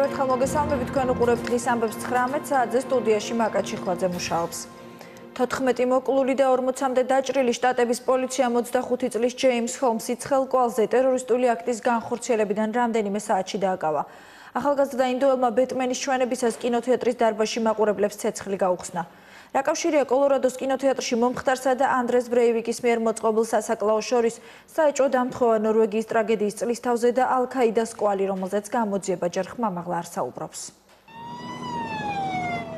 ერთხელ მოგესალმებით, თქვენ უყურებთ დღის ამბებს 19 საათზე, სტუდიაში მაკა ჩიხლაძე მუშაობს. 14 მოკლული და 40-მდე დაჭრილი შტატების პოლიციამ 25 წლის ჯეიმს ჰოლმსი ცხელკვალზე ტერორისტული აქტის განხორციელებიდან რამდენიმე საათში დააკავა. ახალგაზრდა ინდოელმა ბეტმენის ჩვენებისას კინოთეატრის დარბაზში მაყურებლებს ცეცხლი გაუხსნა. რაკავშირია კოლორადოს კინოთეატრში მომხდარსა და ანდრეს ბრეივიკის მიერ მოწყობილ სასაკლაოს შორის საეჭვო დამთხოვა ნორვეგიის ტრაგედიის წლისთავზე და ალ-ქაიდას კვალი, რომელზეც გამოძიება ჯერ ხმამაღლა არ საუბრობს.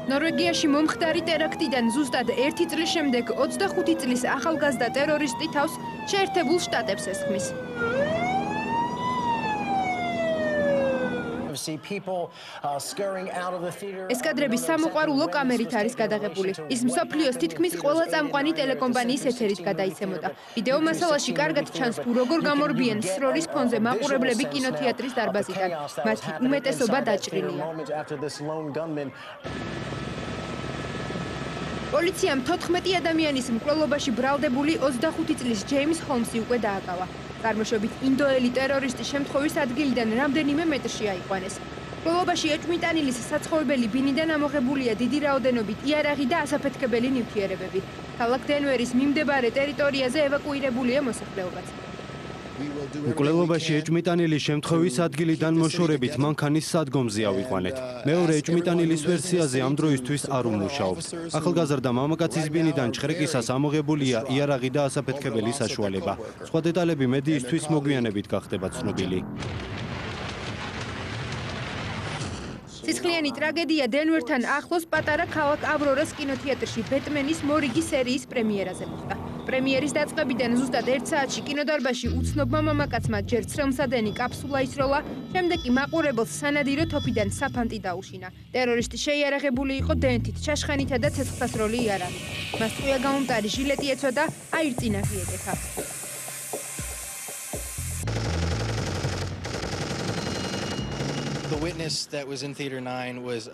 ნორვეგიაში მომხდარი ტერაქტიდან ზუსტად 1 წლის შემდეგ 25 წლის ახალგაზრდა ტერორისტი თავს შეერთებულ შტატებს ესხმის. ეს კადრები სამოყვარულო კამერით არის გადაღებული. ის მსოფლიოს თითქმის ყველა წამყვანი ტელეკომპანიის ეთერით გადაიცემოდა. ვიდეო მასალაში კარგად ჩანს თუ როგორ გამორბიან სროლის ფონზე მაყურებლები კინოთეატრის დარბაზიდან. მათი უმეტესობა დაჭრილია. პოლიციამ 14 ადამიანის მკვლელობაში ბრალდებული 25 წლის ჯეიმს ჰოლმსი უკვე დააკავა. წარმოშობით ინდოელი ტერორისტი შემთხვევის ადგილიდან რამდენიმე მეტრში აიყვანეს. მკვლელობაში ეჭვმიტანილის საცხოვრებელი ბინიდან ამოღებულია დიდი რაოდენობით იარაღი და ასაფეთქებელი ნივთიერებები. ქალაქ დენვერის მიმდებარე ტერიტორიაზე ევაკუირებულია მოსახლეობაც. მკვლელობაში ეჭვმიტანილის შემთხვევის ადგილიდან მოშორებით მანქანის სადგომზე ავიყვანეთ. მეორე ეჭვმიტანილის ვერსიაზე ამ დროისთვის არ უმუშაობს. ახალგაზრდა მამაკაცის ბინიდან ჭხრეკისას ამოღებულია იარაღი და ასაფეთქებელი საშუალება. სხვა დეტალები მედიისთვის მოგვიანებით გახდება ცნობილი. სისხლიანი ტრაგედია დენვერთან ახლოს პატარა ქალაქ ავრორას კინოთეატრში ბეტმენის მორიგი სერიის პრემიერაზე მოხდა. პრემიერის დაწყებიდან ზუსტად 1 საათში კინოდარბაზში უცნობმა მამაკაცმა ჯერ ცრემლსადენი კაფსულა ისროლა, შემდეგ კი მაყურებელს სანადირო თოფიდან საფანტი დაუშინა. ტერორისტი შეიარაღებული იყო დენთით, ჩაშხანითა და ცეცხლსასროლი იარაღით. მას ტყვია გამომტარი ჟილეტი ეცოდა, აირწინაღი ეკეთა.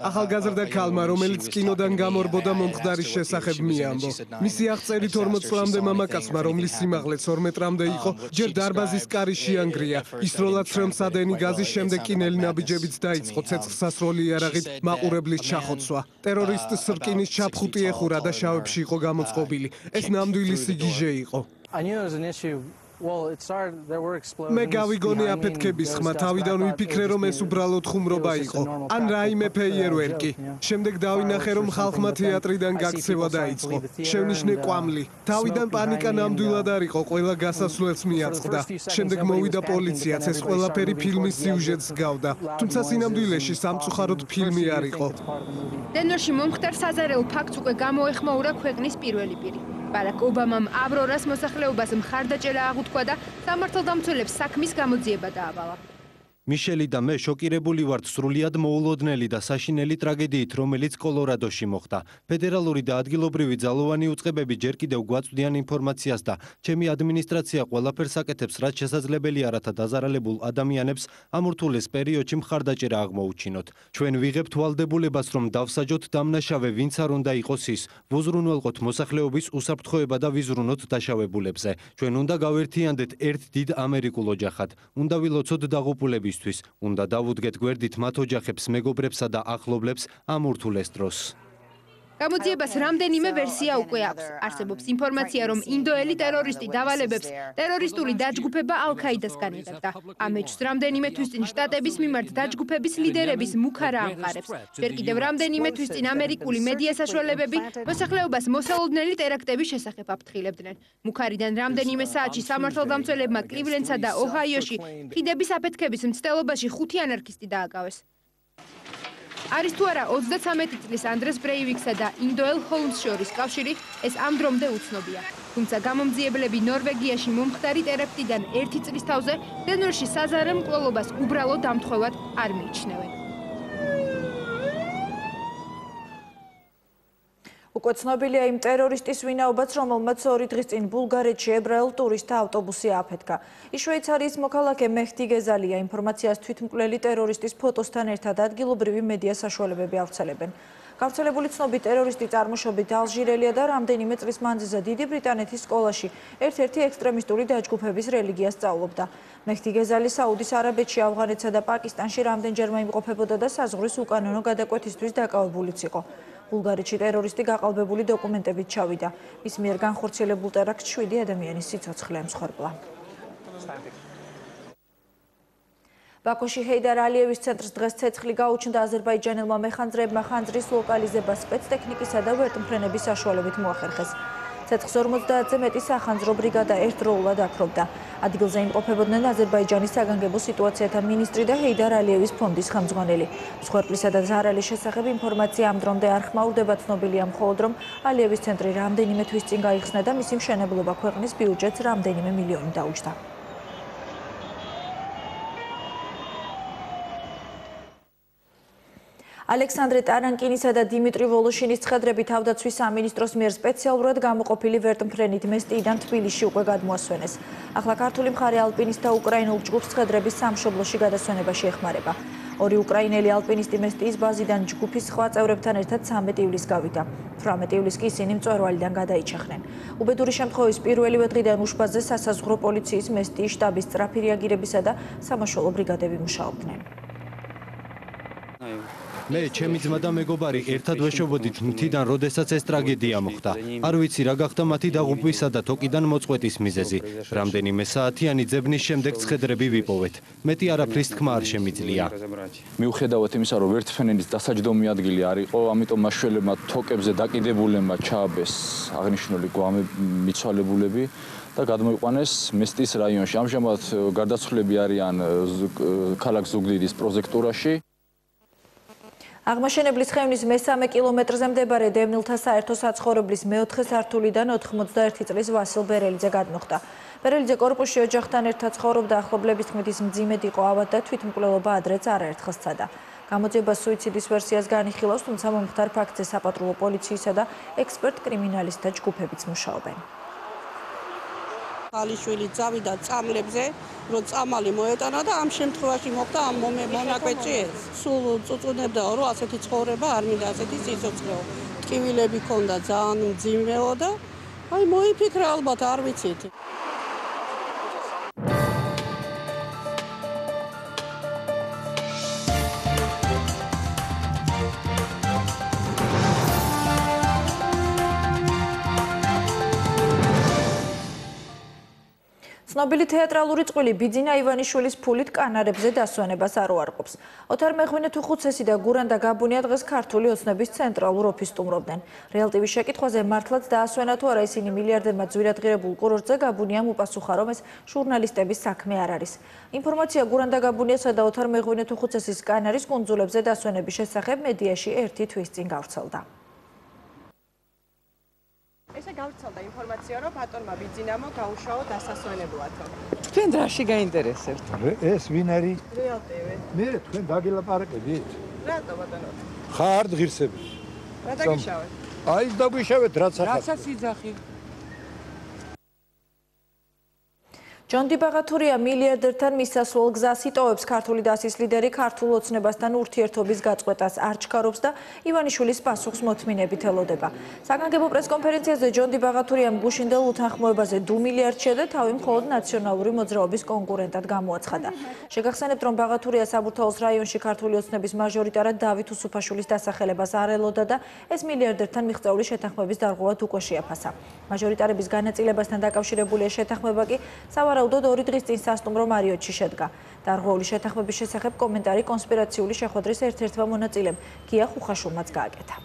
ახალგაზრდა ქალმა, რომელიც კინოდან გამორბოდა მომხდარის შესახებ მიამბო. მისი აღწერით 40 წლამდე მამაკაცმა, რომლის სიმაღლე 2 მეტრამდე იყო, ჯერ დარბაზის კარი შეანგრია. ისროლა ცრემლსადენი გაზის შემდეგ კინელი ნაბიჯებით დაიწყო ცეცხლსასროლი იარაღით მაყურებლის ჩახოცვა. ტერორისტს რკინის ჩაფხუტი ეხურა და შავებში იყო გამოწყობილი. ეს ნამდვილი სიგიჟე იყო. მე გავიგონე აფეთქების ხმა, თავიდან ვიფიქრე, რომ ეს უბრალოდ ხუმრობა იყო, ან რაიმე ფეიერვერკი. შემდეგ დავინახე, რომ ხალხმა თეატრიდან გაქცევა დაიწყო. შევნიშნე კვამლი. თავიდან პანიკა ნამდვილად არ იყო, ყველა გასასვლელს მიაწყდა. შემდეგ მოვიდა პოლიციაც, ეს ყველაფერი ფილმის სიუჟეტს გავდა. თუმცა სინამდვილეში სამწუხაროდ ფილმი არ იყო. დენვერში მომხდარ საზარელ ფაქტს უკვე გამოეხმაურა ქვეყნის პირველი პირი. ბარაკ ობამამ ავრორას მოსახლეობას მხარდაჭერა აღუთქვა და სამართალდამცველებს საქმის გამოძიება დაავალა. მიშელი და მე შოკირებული ვართ სრულიად მოულოდნელი და საშინელი ტრაგედიით, რომელიც კოლორადოში მოხდა. ფედერალური და ადგილობრივი ძალოვანი უწყებები ჯერ კიდევ გვაწვდიან ინფორმაციას და ჩემი ადმინისტრაცია ყველაფერს აკეთებს, რაც შესაძლებელია, რათა დაზარალებულ ადამიანებს ამ ურთულეს პერიოდში მხარდაჭერა აღმოუჩინოთ. ჩვენ ვიღებთ ვალდებულებას, რომ დავსაჯოთ დამნაშავე, ვინც არ უნდა იყოს ის. ვუზრუნველყოთ მოსახლეობის უსაფრთხოება და ვიზრუნოთ დაშავებულებზე. ჩვენ უნდა გავერთიანდეთ ერთ დიდ ამერიკულ ოჯახად. უნდა ვილოცოთ დაღუპულების უნდა დავუდგეთ გვერდით მათ ოჯახებს, მეგობრებსა და ახლობლებს ამ ურთულეს დროს. გამოძიებას რამდენიმე ვერსია უკვე აქვს. არსებობს ინფორმაცია, რომ ინდოელი ტერორისტი დავალებებს ტერორისტული დაჯგუფება ალ-ქაიდასგან იღებდა. ამ ეჭვს რამდენიმე თვის წინ შტატების მიმართ დაჯგუფების ლიდერების მუქარა ამყარებს. ჯერ კიდევ რამდენიმე თვის წინ ამერიკული მედია საშუალებები მოსახლეობას მოსალოდნელი ტერაქტების შესახებ აფრთხილებდნენ. მუქარიდან რამდენიმე საათში სამართალდამცველებმა კლივლენდსა და ოჰაიოში ხიდების აფეთქების მცდელობაში 5 ანარქისტი დააკავეს. არის თუ არა 33 წლის ანდრეს ბრეივიკსა და ინდოელ ჰოლმს შორის კავშირი, ეს ამ დრომდე უცნობია. თუმცა გამომძიებლები ნორვეგიაში მომხდარი ტერაქტიდან 1 წლის თავზე დენვერში საზარელ მკვლელობას უბრალოდ დამთხოვად არ მიიჩნევენ. უკვე ცნობილია იმ ტერორისტის ვინაობაც, რომელმაც 2 დღის წინ ბულგარეთში ებრაელ ტურისტთა ავტობუსი აფეთქა. ის შვეიცარიის მოქალაქე მეჰდი გეზალია. ინფორმაციას თვითმკვლელი ტერორისტის ფოტოსთან ერთად ადგილობრივი მედია საშუალებები ავრცელებენ. გავრცელებული ცნობით ტერორისტი წარმოშობით ალჟირელია და რამდენიმე წლის მანძილზე დიდი ბრიტანეთის სკოლაში ერთ-ერთი ექსტრემისტური დაჯგუფების რელიგიას სწავლობდა. მეჰდი გეზალი საუდის არაბეთში, ავღანეთსა და პაკისტანში რამდენჯერმე იმყოფებოდა და საზღვრის უკანონო გადაკვეთისთვის დაკავებულიც იყო. ბულგარეთში ტერორისტი გაყალბებული დოკუმენტებით ჩავიდა. მის მიერ განხორციელებულ ტერაქტს 7 ადამიანის სიცოცხლე ემსხვერპლა. ბაქოში ჰეიდარ ალიევის ცენტრს დღეს ცეცხლი გაუჩნდა აზერბაიჯანელმა მეხანძრეებმა ხანძრის ლოკალიზებას სპეცტექნიკისა და ვერტმფრენების საშუალებით მოახერხეს. ცეცხლს 50-ზე მეტი სახანძრო ბრიგადა ერთდროულად აქრობდა. ადგილზე იმყოფებოდნენ აზერბაიჯანის საგანგებო სიტუაციათა მინისტრი და ჰეიდარ ალიევის ფონდის ხელმძღვანელი. მსხვერპლისა და ზარალის შესახებ ინფორმაცია ამ დრომდე არ ხმაურდება, ცნობილია მხოლოდ რომ ალიევის ცენტრი რამდენიმე თვის წინ გაიხსნა და მისი მშენებლობა ქვეყნის ბიუჯეტს რამდენიმე მილიონი დაუჯდა. ალექსანდრე ტარანკინისა და დიმიტრი ვოლოშინის ცხედრები თავდაცვის სამინისტროს მიერ სპეციალურად გამოყოფილი ვერტმფრენით მესტიიდან თბილისში უკვე გადმოასვენეს. ახლა ქართული მხარე ალპინისტ და უკრაინულ ჯგუფს ცხედრების სამშობლოში გადასვენებაში ეხმარება. ორი უკრაინელი ალპინისტი მესტიის ბაზიდან ჯგუფის სხვა წევრებთან ერთად 13 ივლისს გავიდა. 18 ივლისს კი ისინი მწვერვალიდან გადაიჩეხნენ. უბედური შემთხვევის პირველივე დღიდან უშბაზზე სასაზღვრო პოლიციის მესტიის შტაბის სწრაფი რეაგირებისა და სამაშველო ბრიგადები მუშაობდნენ. მე ჩემი ძმა და მეგობარი ერთად ვეშობოდით მთიდან, როდესაც ეს ტრაგედია მოხდა. არ ვიცი რა გახდა მათი დაღუპვისა და თოკიდან მოწყვეტის მიზეზი. რამდენიმე საათიანი ძებნის შემდეგ ცხედრები ვიპოვეთ. მეტი არაფრის თქმა არ შემიძლია. მიუხედავად იმისა, რომ ვერტმფრენის დასაჯდომი ადგილი არ იყო, ამიტომ მაშველებმა თოკებზე დაკიდებულებმა ჩააბეს აღნიშნული მიცვალებულები და გადმოიყვანეს მესტიის რაიონში. ამჟამად გარდაცვლილები არიან ქალაქ ზუგდიდის პროექტურაში. აღმაშენებლის ხევნის მე-3 კილომეტრზე მდებარე დევნილთა საერთო საცხოვრებლის მეოთხე სართულიდან 91 წლის ვასილ ბერელიძე გადმოხდა. ბერელიძე კორპუსში ოჯახთან ერთად ცხოვრობდა, ახლობლების თქმით ის მძიმედ იყო ავად და თვითმკვლელობა ადრეც არაერთხელ სცადა. გამოძიება სუიციდის ვერსიას განიხილავს, თუმცა მომხდარ ფაქტზე საპატრულო პოლიციისა და ექსპერტ კრიმინალისტთა ჯგუფებიც მუშაობენ. ალიშვილი წავიდა წამლებზე, რომ წამალი მოეტანა და ამ შემთხვევაში მოხდა ამ მონაკვეთში ეს. სულ წუწუნებდა, რომ ასეთი ცხოვრება არ მინდა, ასეთი სიცოცხლეო. ტკივილები ქონდა ძალიან მძიმეო და აი მოიფიქრა ალბათ, არ ვიცით. ცნობილი თეატრალური წყვილი ბიძინა ივანიშვილის ფულით კანარებზე დასვენებას არ უარყოფს. ოთარ მეღვინე თუხუცესი და გურანდა გაბუნია დღეს ქართული ოცნების ცენტრალურ ოფისს სტუმრობდნენ. რეალ ტივის შეკითხვაზე მართლაც დაასვენა თუ არა ისინი მილიარდერმა ძვირადღირებულ კურორტზე, გაბუნიამ უპასუხა, რომ ეს ჟურნალისტების საქმე არ არის. ინფორმაცია გურანდა გაბუნიასა და ოთარ მეღვინე თუხუცესის კანარის კუნძულებზე დასვენების შესახებ მედიაში ერთი თვის წინ გავრცელდა. ესე გავრცელდა ინფორმაცია, რომ ბატონმა ბიძინამო გაუშაო დასასვენებლად. თქვენ რაში გაინტერესებთ? ეს ვინ არის? რეალ ტივი. მე თქვენ დაგილაპარაკებით? რატო ბატონო? ხარ ღირსები. რა დაგიშავეთ? აი დაგვიშავეთ რაც ახლა. რასაც იძახი. ჯონდი ბაღათურია მილიარდერთან მისასვლელ გზას იტოვებს. ქართული დასის ლიდერი ქართულ ოცნებასთან ურთიერთობის გაწყვეტას არ ჩქარობს და ივანიშვილის პასუხს მოთმინებით ელოდება. საგანგებო პრესკონფერენციაზე ჯონდი ბაღათურიამ გუშინდელ უთანხმოებაზე დუ მილიარდშია და თავი მხოლოდ ნაციონალური მოძრაობის კონკურენტად გამოაცხადა. შეგახსენებთ, რომ ბაღათურია საბურთალოს რაიონში ქართული ოცნების მაჟორიტარად დავით უსუფაშვილის დასახელებას არ ელოდა და ეს მილიარდერთან მიღწეული შეთანხმების დარღვევად უკვე შეაფასა. მაჟორიტარების განაწილებასთან დაკავშირებული შეთანხმება კი სავარაუდოდ 2 დღის წინ სასტუმრო მარიოტში შედგა. დარღვეული შეთანხმების შესახებ კომენტარი კონსპირაციული შეხვედრის ერთ-ერთმა მონაწილემ გია ხუხაშვილმაც გააკეთა.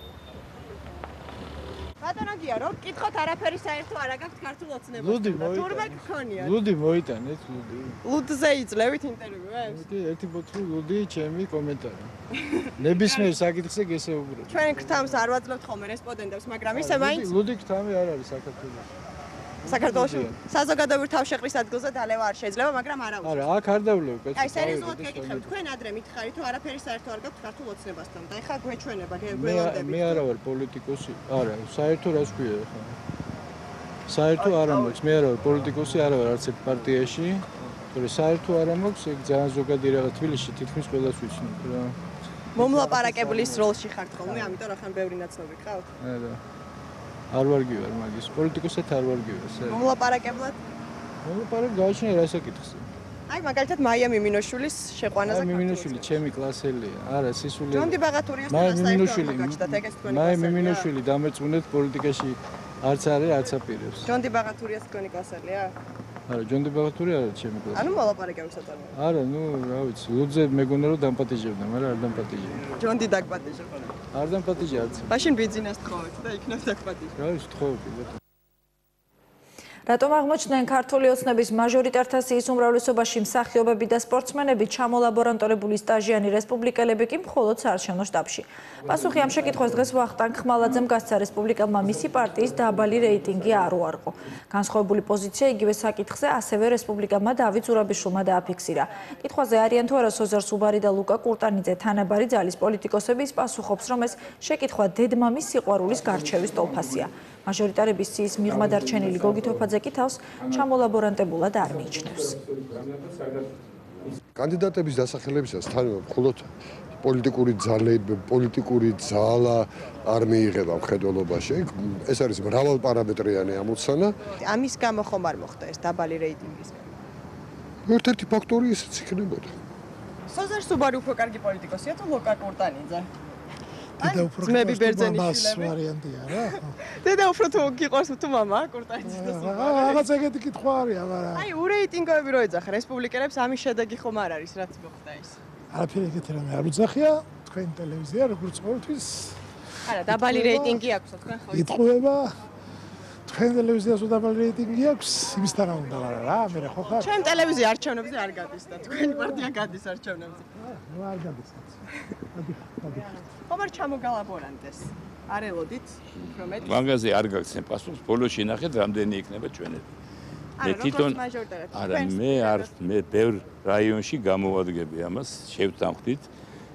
ბატონო გია, რომ გკითხოთ არაფერი საერთო არ აქვს ქართულ ოცნებასთან. ლუდი მოიტანეთ. თურმე გქონიათ. ლუდი მოიტანეთ, ლუდი. ლუდზე იძლევით ინტერვიუებს? ერთი ბოთლი ლუდი, ჩემი კომენტარი. ნებისმიერ საკითხზე გესაუბრებ. ჩვენ გრთამს არ ვაძლევთ ხოლმე რესპონდენტებს, მაგრამ ისე მაინც ლუდი გრთამი არ არის საქართველოში. საქართველოში საზოგადოებრივ თავშეყრის ადგილზე დალევა არ შეიძლება, მაგრამ არა უწევს. არა, აქ არ დავლევ, კაცო. აი, სერიოზულად გეკითხებით, თქვენ ადრე მითხარით, თუ არაფერი საერთო არ გაქვთ ქართულ ოცნებასთან და ეხლა გვეჩვენება, გველოდებით. მე არა ვარ პოლიტიკოსი. არა, საერთო რას ქვია ახლა? საერთო არ მაქვს, მე არა ვარ პოლიტიკოსი, არა ვარ არც ერთ პარტიაში. თორე საერთო არ მაქვს, ეგ ძალიან ზოგადი რაღაც თბილისში თითქმის ყველას ვიცნობ რა. მომლაპარაკებლის როლში ხართ ხოლმე, ამიტომ რახან ბევრი ნაცნობი ხავთ? არა. არ ვარ გივარ მაგის. პოლიტიკოსად არ ვარ გივარ. მომლაპარაკებლად? მომლაპარაკ გააჩნია რა საკითხს. აი მაგალითად მაია მიმინოშვილის შეყვანაზე ხარ. მიმინოშვილი ჩემი კლასელია. არა, სისული. ჯონდი ბაღათურიასთან საერთოდ მაგაჩნდათ ეგეც თქვენი კლასელია. მიმინოშვილი დამერწმუნეთ პოლიტიკაში არც არის, არც აპირებს. ჯონდი ბაღათურიას თქვენი კლასელია? არა, ჯონდი ბაღათური არა ჩემი კლასელი. ანუ მოლაპარაკებელს აწარმოებთ? არა, ნუ რა ვიცი, ლუძე მეგონა რომ დამპატიჟებდა, მაგრამ არ დამპატიჟებდა. ჯონდი დაგპატიჟებდა. არ დამპატიჟა არც. მაშინ ბიძინას თხოვეთ და იქნებ დაგპატიჟებთ. რა ვიცი, თხოვები ბატონო. რატომ აღმოჩნდნენ ქართული ოცნების მაჟორიტართა სიის უმრავლესობაში მსახიობები და სპორტსმენები, ჩამოლაბორანტორებული სტაჟიანი რესპუბლიკელები კი მხოლოდ საარჩევნო შტაბში? პასუხი ამ შეკითხვას დღეს ვახტანგ ხმალაძემ გასცა რესპუბლიკელმა მისი პარტიის დაბალი რეიტინგი არ უარყო. განსხვავებული პოზიცია იგივე საკითხზე ასევე რესპუბლიკელმა დავით ზურაბიშვილმა დააფიქსირა. კითხვაზე არიან თუ არა სოზარ სუბარი და ლუკა კურტანიძე თანაბარი ძალის პოლიტიკოსები ის პასუხობს, რომ ეს შეკითხვა დედმამის სიყვარულის გარჩევის ტოლფასია. მაჟორიტარების სიის მიღმა დარჩენილი გოგი თოფაძე კი თავს ჩამოლაბორანტებულად არ მიიჩნევს. კანდიდატების დასახელებისას თან მხოლოდ პოლიტიკური ძალა არ მიიღება მხედველობაში. ეს არის მრავალპარამეტრიანი ამოცანა. ამის გამო ხომ არ მოხდა ეს დაბალი რეიტინგის გამო? ერთ-ერთი ფაქტორი ისიც იქნებოდა. სოზარ სუბარი უფრო კარგი პოლიტიკოსია თუ ლუკა კურტანიძე? დედა უფრო ძმები ბერძენიშვილები ვარიანტია რა. დედა უფრო თუ გიყვარს თუ მამა კურტანიძე და სუბარი? რაღაც ეგეთი კითხვა არია, მაგრამ აი ურეიტინგოები რო ეძახა რესპუბლიკელებს ამის შედეგი ხომ არ არის რაც მოხდა ის? არაფერი ეგეთი რამე არ უძახია, თქვენი ტელევიზია როგორც ყოველთვის არა, დაბალი რეიტინგი აქვს თქვენ ხო? იტყუება თქვენ ტელევიზიას დაბალი რეიტინგი აქვს, იმისთან უნდა, მაგრამ რა, მე ხო ხარ? ჩვენ ტელევიზია არჩევნებზე არ გადის და თქვენი პარტია გადის არჩევნებზე. ნუ არ გადის. ხომ არ ჩამოგალაბორანტეს? არ ელოდით უფრო მეტ? მაგაზე არ გაგცემ პასუხს, ბოლოში ნახეთ რამდენი იქნება ჩვენები. მე თვითონ არა, მე ბევრ რაიონში გამოვადგები ამას, შევთანხმდით.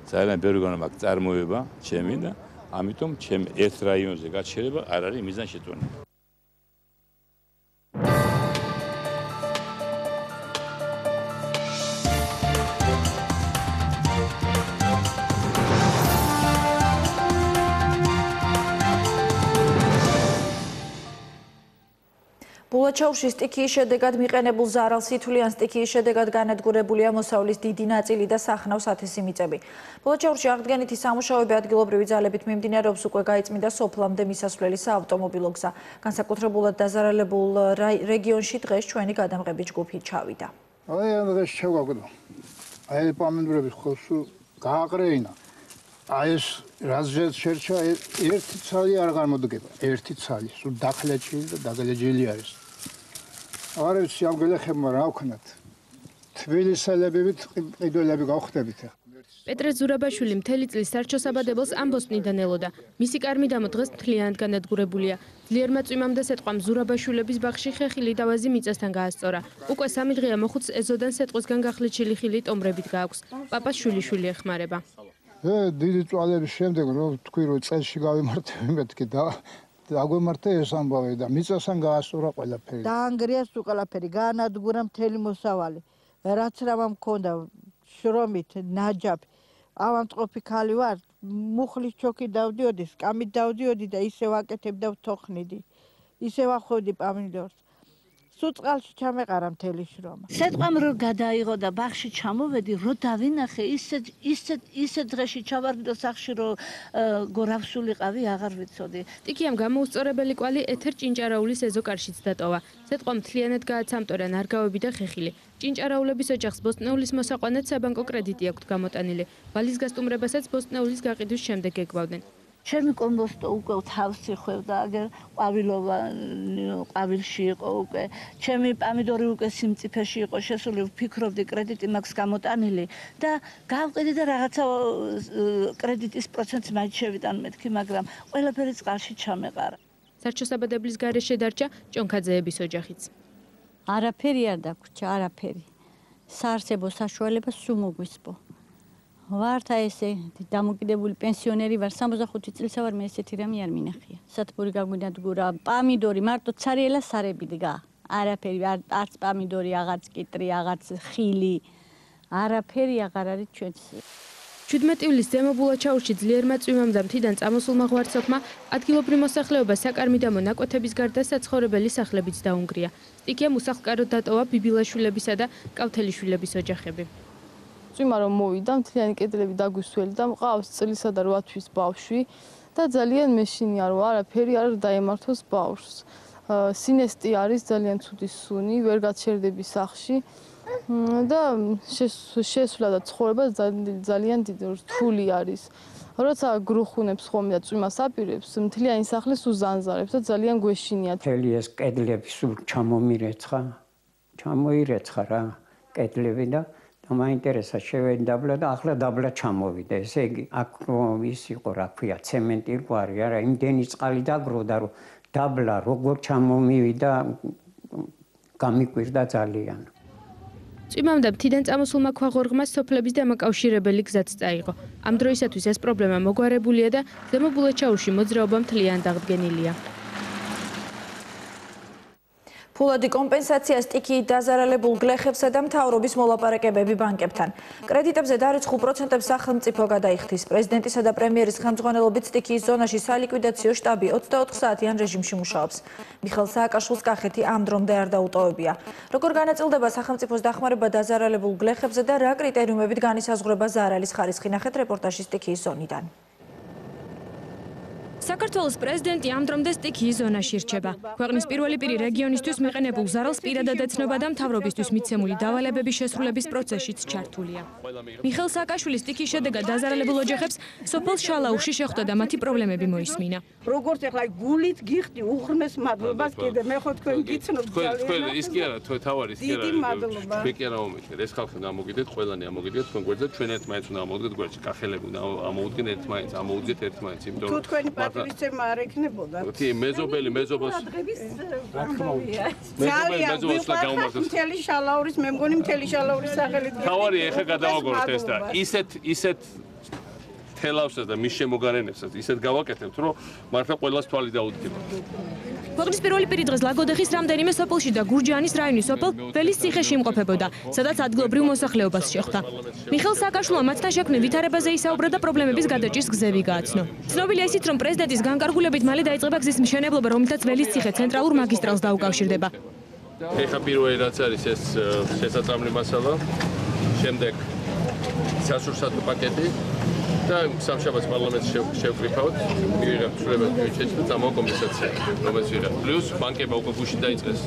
ძალიან ბევრი გონა მაქვს წარმოება ჩემი და ამიტომ ჩემ ერთ რაიონზე გაჩერება არ არის მიზანშეწონილი. ბულაჩაუში სტიქიის შედეგად მიყენებულ ზარალ სითვლიან სტიქიის შედეგად განადგურებულია მოსავლის დიდი ნაწილი და სახნავს 1000 მიწები. ბულაჩაურში აღდგენითი სამუშაოები ადგილობრივი ძალებით მიმდინარეობს, უკვე გაიწმინდა სოფლამდე მისასვლელი საავტომობილო გზა. განსაკუთრებულად დაზარალებულ რეგიონში დღეს ჩვენი გადამღების ჯგუფი ჩავიდა. აი ამ დღეს შევაგდო. აი პამინდრების ხოლს გააყრეინა. აი ეს რაზეც შერჩა ერთი ცალი არ გამოდგება. ერთი ცალი, სულ დახლეჭილი და დაგლეჯილი არის. არ ვიცი ამ გელეხებმა რა ვქნათ. თბილისელებით ყიდველები გავხდებით ახლა. პეტრე ზურაბაშვილი მთელი წლის სარჩო-საბადებელს ამბოსტნიდან ელოდა. მისი კარმიდამო დღეს მთლიანად განადგურებულია. ძლიერმა წვიმამ და სეტყვამ ზურაბაშვილების ბაღში ხეხილი დავაზი მიწასთან გაასწორა. უკვე 3 დღეა მოხუც ეზოდან სეტყვის განგახლეჩილი ხილი ტომბრებით გააქვს. პაპას შვილიშვილი ეხმარება. დიდი წვალების შემდეგ რომ თქვი რომ წელში გავიმართები მეთქი და დაგვემართე ეს ამბავი და მიწასთან გაასწორა ყველაფერი. დაანგრიას ყველაფერი, გაანადგურა მთელი მოსავალი. რაც რა მქონდა შრომით, ნაჯაფი. ავამწყობი ხალი ვარ, მუხლის ჩოქი დავდიოდი, სკამით დავდიოდი და ისე ვაკეთებდა თოხნიდი. ისე ვახვევდი პამინდორს. სუწყალში ჩამეყარა მთელი შრომა. სეტყვამ რო გადაიღო და ბაღში ჩამოვედი, რო დავინახე, ისე დღეში ჩავარდო სახში, რო გორავსულიყავი, აღარ ვიცოდი. სტიქიამ გამოუსწორებელი კვალი ეთერ ჭინჭარაულის ეზოკარშიც დატოვა. სეტყვამ მთლიანად გააცამტორა ნარგავები და ხეხილი. ჭინჭარაულების ოჯახს ბოსტნეულის მოსაყვანად საბანკო კრედიტი აქვთ გამოტანილი. ვალის გასტუმრებასაც ბოსტნეულის გაყიდვის შემდეგ გეგმავდნენ. ჩემი კომბოსტო უკვე თავს იხვევდა, აგერ ყვავილში იყო უკვე. ჩემი პამიდორი უკვე სიმწიფეში იყო შესული, ვფიქრობდი კრედიტი მაქვს გამოტანილი და გავყიდი და რაღაცა კრედიტის პროცენტს მაინც შევიტან მეთქი, მაგრამ ყველაფერი წყალში ჩამეყარა. სარჩო-საბადeblis გარეშე დარჩა ჭონქაძეების ოჯახიც. არაფერი არ დაგვრჩა, არაფერი. საარსებო საშუალება სულ მოგვისპო. ვართ ესე დამოკიდებული პენსიონერი ვარ, 65 წელსა ვარ, მე ესეთი რამე არ მინახია. სათბური გაგვინადგურა, პამიდორი მარტო ცარიელა სარები დგა. არაფერი, არც პამიდორი, აღარც კიტრი, აღარც ხილი. არაფერი აღარ არის ჩვენს. 17 ივლისს ზემო ბულაჩაურში ძლიერმა წვიმამ და მთიდან წამოსულმა ღვარცოფმა ადგილობრივ მოსახლეობას საკარმიდამო ნაკვეთების გარდა საცხოვრებელი სახლებიც დაუნგრია. სტიქიამ უსახლკაროდ დატოვა ბიბილაშვილებისა და კავთელიშვილების ოჯახები. წვიმა რომ მოვიდა, მთლიანი კედლები დაგვისველი და მყავს წლისა და 8 თვის ბავშვი და ძალიან მეშინია რომ არაფერი არ დაემართოს ბავშვს. სინესტი არის ძალიან ცუდი სუნი, ვერ გაჩერდები სახლში. და შესვლა და ცხოვრება ძალიან რთული არის. როცა გრუხუნებს ხოლმე და წვიმას აპირებს, მთლიანი სახლის უზანზარებს და ძალიან გვეშინია. მთელი ეს კედლები სულ ჩამოირეცხა რა კედლები და მაინტერესა შევედაბლა და ახლა დაბლა ჩამოვიდა. ესე იგი, აქ ის იყო, რა ქვია, ცემენტი ყვარი, არა, იმდენი წყალი დაგროვდა, რომ დაბლა როგორ ჩამომივიდა, გამიკვირდა ძალიან. წვიმამ და მთიდან წამოსულმა ქვაღორღმას სოფლების დამაკავშირებელი გზაც წაიღო. ამ დროისათვის ეს პრობლემა მოგვარებულია და ზემო ბულაჩაურში მოძრაობა მთლიან დაღდგენილია. ფულადი კომპენსაცია სტიქიით დაზარალებულ გლეხებსა და მთავრობის მოლაპარაკებები ბანკებთან. კრედიტებზე დარიცხ 5%-ებს სახელმწიფო გადაიხდის. პრეზიდენტისა და პრემიერის ხელმძღვანელობით სტიქიის ზონაში სალიკვიდაციო შტაბი 24 საათიან რეჟიმში მუშაობს. მიხეილ სააკაშვილს კახეთი ამ დრომდე არ დაუტოვებია. როგორ განაწილდება სახელმწიფოს დახმარება დაზარალებულ გლეხებზე და რა კრიტერიუმებით განისაზღვრება ზარალის ხარისხი? ნახეთ რეპორტაჟი სტიქიის ზონიდან. საქართველოს პრეზიდენტი ამ დრომდე სტიქიის ზონაში რჩება. ქვეყნის პირველი პირი რეგიონისთვის მიყენებულ ზარალს პირადად ეცნობა და მთავრობისთვის მიცემული დავალებების შესრულების პროცესშიც ჩართულია. მიხეილ სააკაშვილი სტიქიის შედეგად დაზარალებულ ოჯახებს სოფელ შალაუში შეხვდა და მათი პრობლემები მოისმინა. როგორც ახლა გულით გიხდი უღრმეს მადლობას კიდე მე ხო თქვენ გიცნობთ ძალიან. თქვენ ის კი არა თავარი ის კი არა. დიდი მადლობა. მე კი არა მომეჩნია. ეს ხალხი დამოგიდეთ, ყველანი ამოგიდეთ თქვენ გვერდზე, ჩვენ ერთმანეთს უნდა ამოვდგეთ გვერდში, კახელები უნდა ამოვდგენ ერთმანეთს, ამოვუძეთ ერთმანეთს, იმიტომ რომ ვისცემა არ ეკნებოდა. კი, მეზობელი მეზობელს. ძალიან გვიყვარხარ მთელი შალაურის, მე მგონი მთელი შალაურის სახელით. თავარი ეხა გადავაგოროთ ეს და ისეთ თელავსაც და მის შემოგარენებსაც ისეთ გავაკეთებთ, რომ მართლა ყველას თვალი დაუდგება. ქვეყნის პირველი პირი დღეს ლაგოდეხის რამდენიმე სოფელში და გურჯაანის რაიონის სოფელ ველის ციხეში იმყოფებოდა, სადაც ადგილობრივ მოსახლეობას შეხვდა. მიხეილ სააკაშვილმა მათთან შექმნილ ვითარებაზე ისაუბრა და პრობლემების გადაჭრის გზები გააცნო. ცნობილია ისიც, რომ პრეზიდენტის განკარგულებით მალე დაიწყება გზის მშენებლობა, რომლითაც ველის ციხე ცენტრალურ მაგისტრალს დაუკავშირდება. ეხა პირველი რაც არის ეს შესაძლებელი მასალა, შემდეგ სასურსათო პაკეტი და სამშაბათს პარლამენტში შევკრიფავთ, მივიღებთ ცვლილებებს მივიჩეჩთ და წამოვა კომპენსაცია, რომელიც ვიღებთ. პლუს ბანკება უკვე გუშინ დაიწყეს.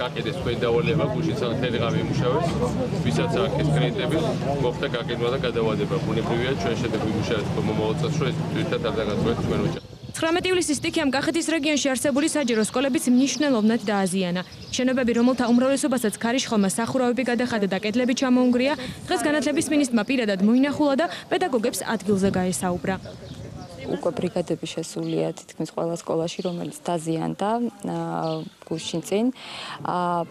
გაკეთეს თქვენი დავალება გუშინ მთელი ღამე იმუშავეს, ვისაც აქვს კრედიტები, მოხდა გაკეთება და გადავადება. ბუნებრივია ჩვენ შედეგი ვიმუშავეთ მომავალ წელს, რომ ეს თვითონ არ დაგაწყვეტ ჩვენ ოჯახს. 19 ივლისის სტიქიამ კახეთის რეგიონში არსებული საჯარო სკოლებიც მნიშვნელოვნად დააზიანა. შენობები, რომელთა უმრავლესობასაც ქარიშხალმა სახურავები გადახადა და კედლები ჩამოუნგრია, დღეს განათლების მინისტრმა პირადად მოინახულა და პედაგოგებს ადგილზე გაესაუბრა. უკვე ბრიგადები შესულია თითქმის ყველა სკოლაში, რომელიც დაზიანდა გუშინ წინ.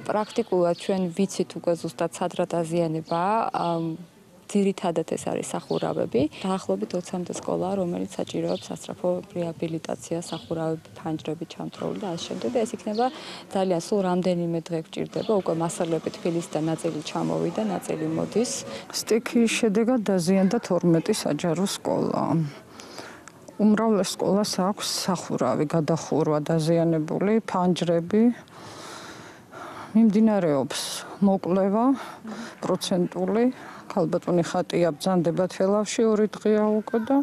პრაქტიკულად ჩვენ ვიცით უკვე ზუსტად სად რა დაზიანება. ძირითადად ეს არის სახურავები. დაახლოებით 20-მდე სკოლაა, რომელიც საჭიროებს სასწრაფო რეაბილიტაციას, სახურავები, ფანჯრები ჩამთრეული და ასე შემდეგ. და ეს იქნება ძალიან სულ რამდენიმე დღე გვჭირდება. უკვე მასალები თბილისიდან ნაწილი ჩამოვიდა, ნაწილი მოდის. სტიქიის შედეგად დაზიანდა 12 საჯარო სკოლა. უმრავლეს სკოლას აქვს სახურავი, გადახურვა დაზიანებული, ფანჯრები. მიმდინარეობს მოკვლევა პროცენტული. ქალბატონი ხატია ბრძანდება თელავში 2 დღეა უკვე და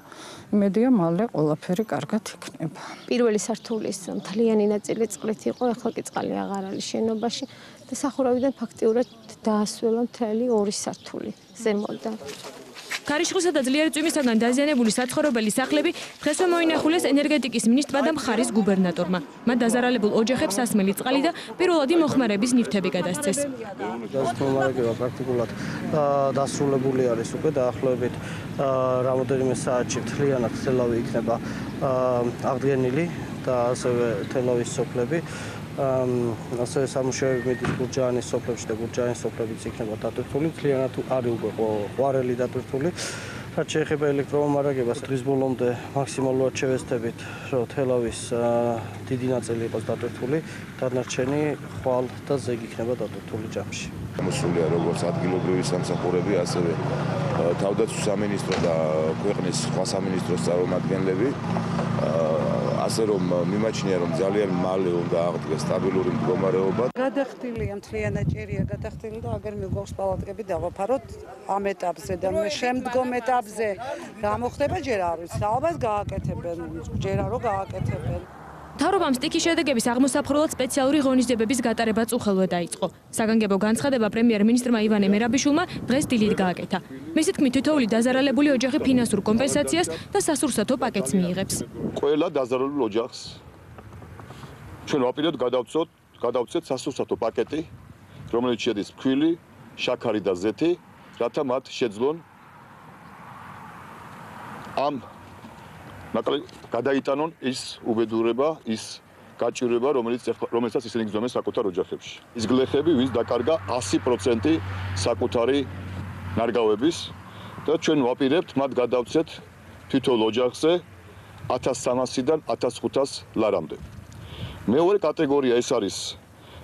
იმედია მალე ყველაფერი კარგად იქნება. პირველი სართულის მთლიანი ნაწილი წყლით იყო, ახლა კი წყალი აღარ არის შენობაში და სახურავიდან ფაქტიურად დაასველა მთელი 2 სართული ზემოდან. ქარიშხლისა და ძლიერი წვიმისაგან დაზიანებული საცხოვრებელი სახლები დღესვე მოინახულეს ენერგეტიკის მინისტრმა და მხარის გუბერნატორმა. მათ დაზარალებულ ოჯახებს სასმელი წყალი და პირველადი მოხმარების ნივთები გადასცეს. დასწრება პრაქტიკულად დასრულებული არის უკვე დაახლოებით რამოდენიმე საათში მთლიანად თელავი იქნება აღდგენილი და ასევე თელავის სოფლები. ასევე სამუშაოები მიდის გურჯაანის სოფლებში და გურჯაანის სოფლებიც იქნება დატვირთული, მთლიანად არის უკვე ყვარელი დატვირთული. რაც შეეხება ელექტრომომარაგებას, დღის ბოლომდე მაქსიმალურად შევეცდებით, რომ თელავის დიდი ნაწილი იყოს დატვირთული, დანარჩენი ხვალ და ზეგი იქნება დატვირთული ჯამში. მოსულია როგორც ადგილობრივი სამსახურები, ასევე თავდაცვის სამინისტრო და ქვეყნის სხვა სამინისტროს წარმომადგენლები ასე რომ მიმაჩნია რომ ძალიან მალე უნდა აღდგეს სტაბილური მდგომარეობა. გადახდილია მთლიანად ჭერია გადახდილი და აგერ მიგავს პალატკები დავაფაროთ ამ ეტაპზე და შემდგომ ეტაპზე რა მოხდება ჯერ არ ვიცი. ალბათ გააკეთებენ, ჯერა რომ გააკეთებენ. მთავრობამ სტიქის შედეგების აღმოსაფხვრელად სპეციალური ღონისძიებების გატარებაც უხელვე დაიწყო. საგანგებო განცხადება პრემიერ-მინისტრმა ივანე მერაბიშვილმა დღეს დილით გააკეთა. მისი თქმით, თითოეული დაზარალებული ოჯახი ფინანსურ კომპენსაციას და სასურსათო პაკეტს მიიღებს. ყველა დაზარალებული ოჯახს ჩვენ ვაპირებთ გადავცეთ სასურსათო პაკეტი, რომელიც შედის ფქვილი, შაქარი და ზეთი, რათა მათ შეძლონ ამ გადაიტანონ ის უბედურება, ის გაჭირვება, რომელსაც ისინი გრძნობენ საკუთარ ოჯახებში. ის გლეხები, ვინც დაკარგა 100% საკუთარი ნარგავების და ჩვენ ვაპირებთ მათ გადავცეთ თითოეულ ოჯახზე 1300-დან 1500 ლარამდე. მეორე კატეგორია ეს არის,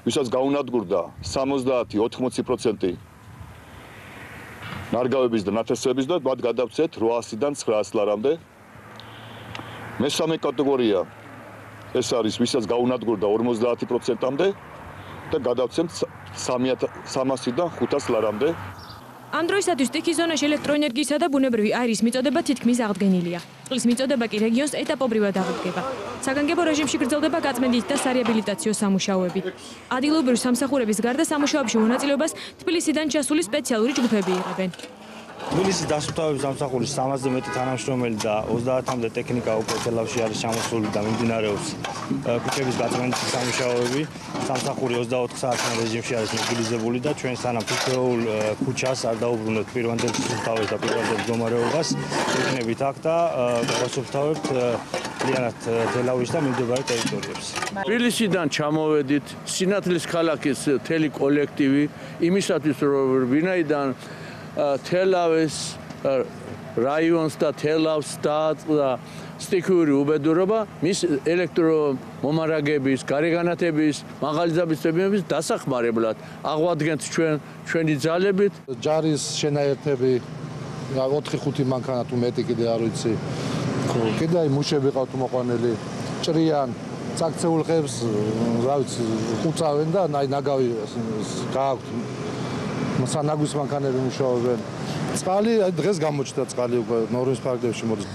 ვისაც გაუნადგურდა 70-80% ნარგავების და ნათესების და მათ გადავცეთ 800-დან 900 ლარამდე. მესამე კატეგორია ეს არის, ვისაც გაუნადგურდა 50%-მდე და გადავცემთ 300-დან 500 ლარამდე. ამ დროისათვის სტიქის ზონაში ელექტროენერგიისა და ბუნებრივი აირის მიწოდება თითქმის აღდგენილია. წყლის მიწოდება კი რეგიონს ეტაპობრივად აღდგება. საგანგებო რეჟიმში გრძელდება გაწმენდით და სარეაბილიტაციო სამუშაოები. ადგილობრივი სამსახურების გარდა სამუშაოებში მონაწილეობას თბილისიდან ჩასული სპეციალური ჯგუფები იღებენ. თბილისის დასუფთავების სამსახურის 300-ზე მეტი თანამშრომელი და 30-მდე ტექნიკა უკვე თელავში არის ჩამოსული და მიმდინარეობს ქუჩების გაწმენდითი სამუშაოები. სამსახური 24 საათიან რეჟიმში არის მობილიზებული და ჩვენ სანამ თითოეულ ქუჩას არ დაუბრუნებთ პირვანდელ დასუფთავებას და პირვანდელ მდგომარეობას, ვიქნებით აქ და დავასუფთავებთ მთლიანად თელავის და მიმდებარე ტერიტორიებს. თბილისიდან ჩამოვედით სინათლის ქალაქის მთელი კოლექტივი იმისათვის რომ ვინაიდან თელავის რაიონს და თელავს დააწყდა სტიქიური უბედურობა მის ელექტრომომარაგების, გარეგანათების, მაღალიზაბისების დასახმარებლად აღვადგენთ ჩვენი ძალებით. ჯარის შენაერთები 4-5 მანქანა თუ მეტი კიდე არ ვიცი. კიდე აი მუშები ყავთ მოყვანილი, ჭრიან, წაქცეულ ხებს, რა ვიცი, უწავენ და აი ნაგავი გააქვთ. სანაგვის მანქანები მუშაობენ. წყალი დღეს გამოჩნდა წყალი უკვე ნორმის ფარგლებში მოდის.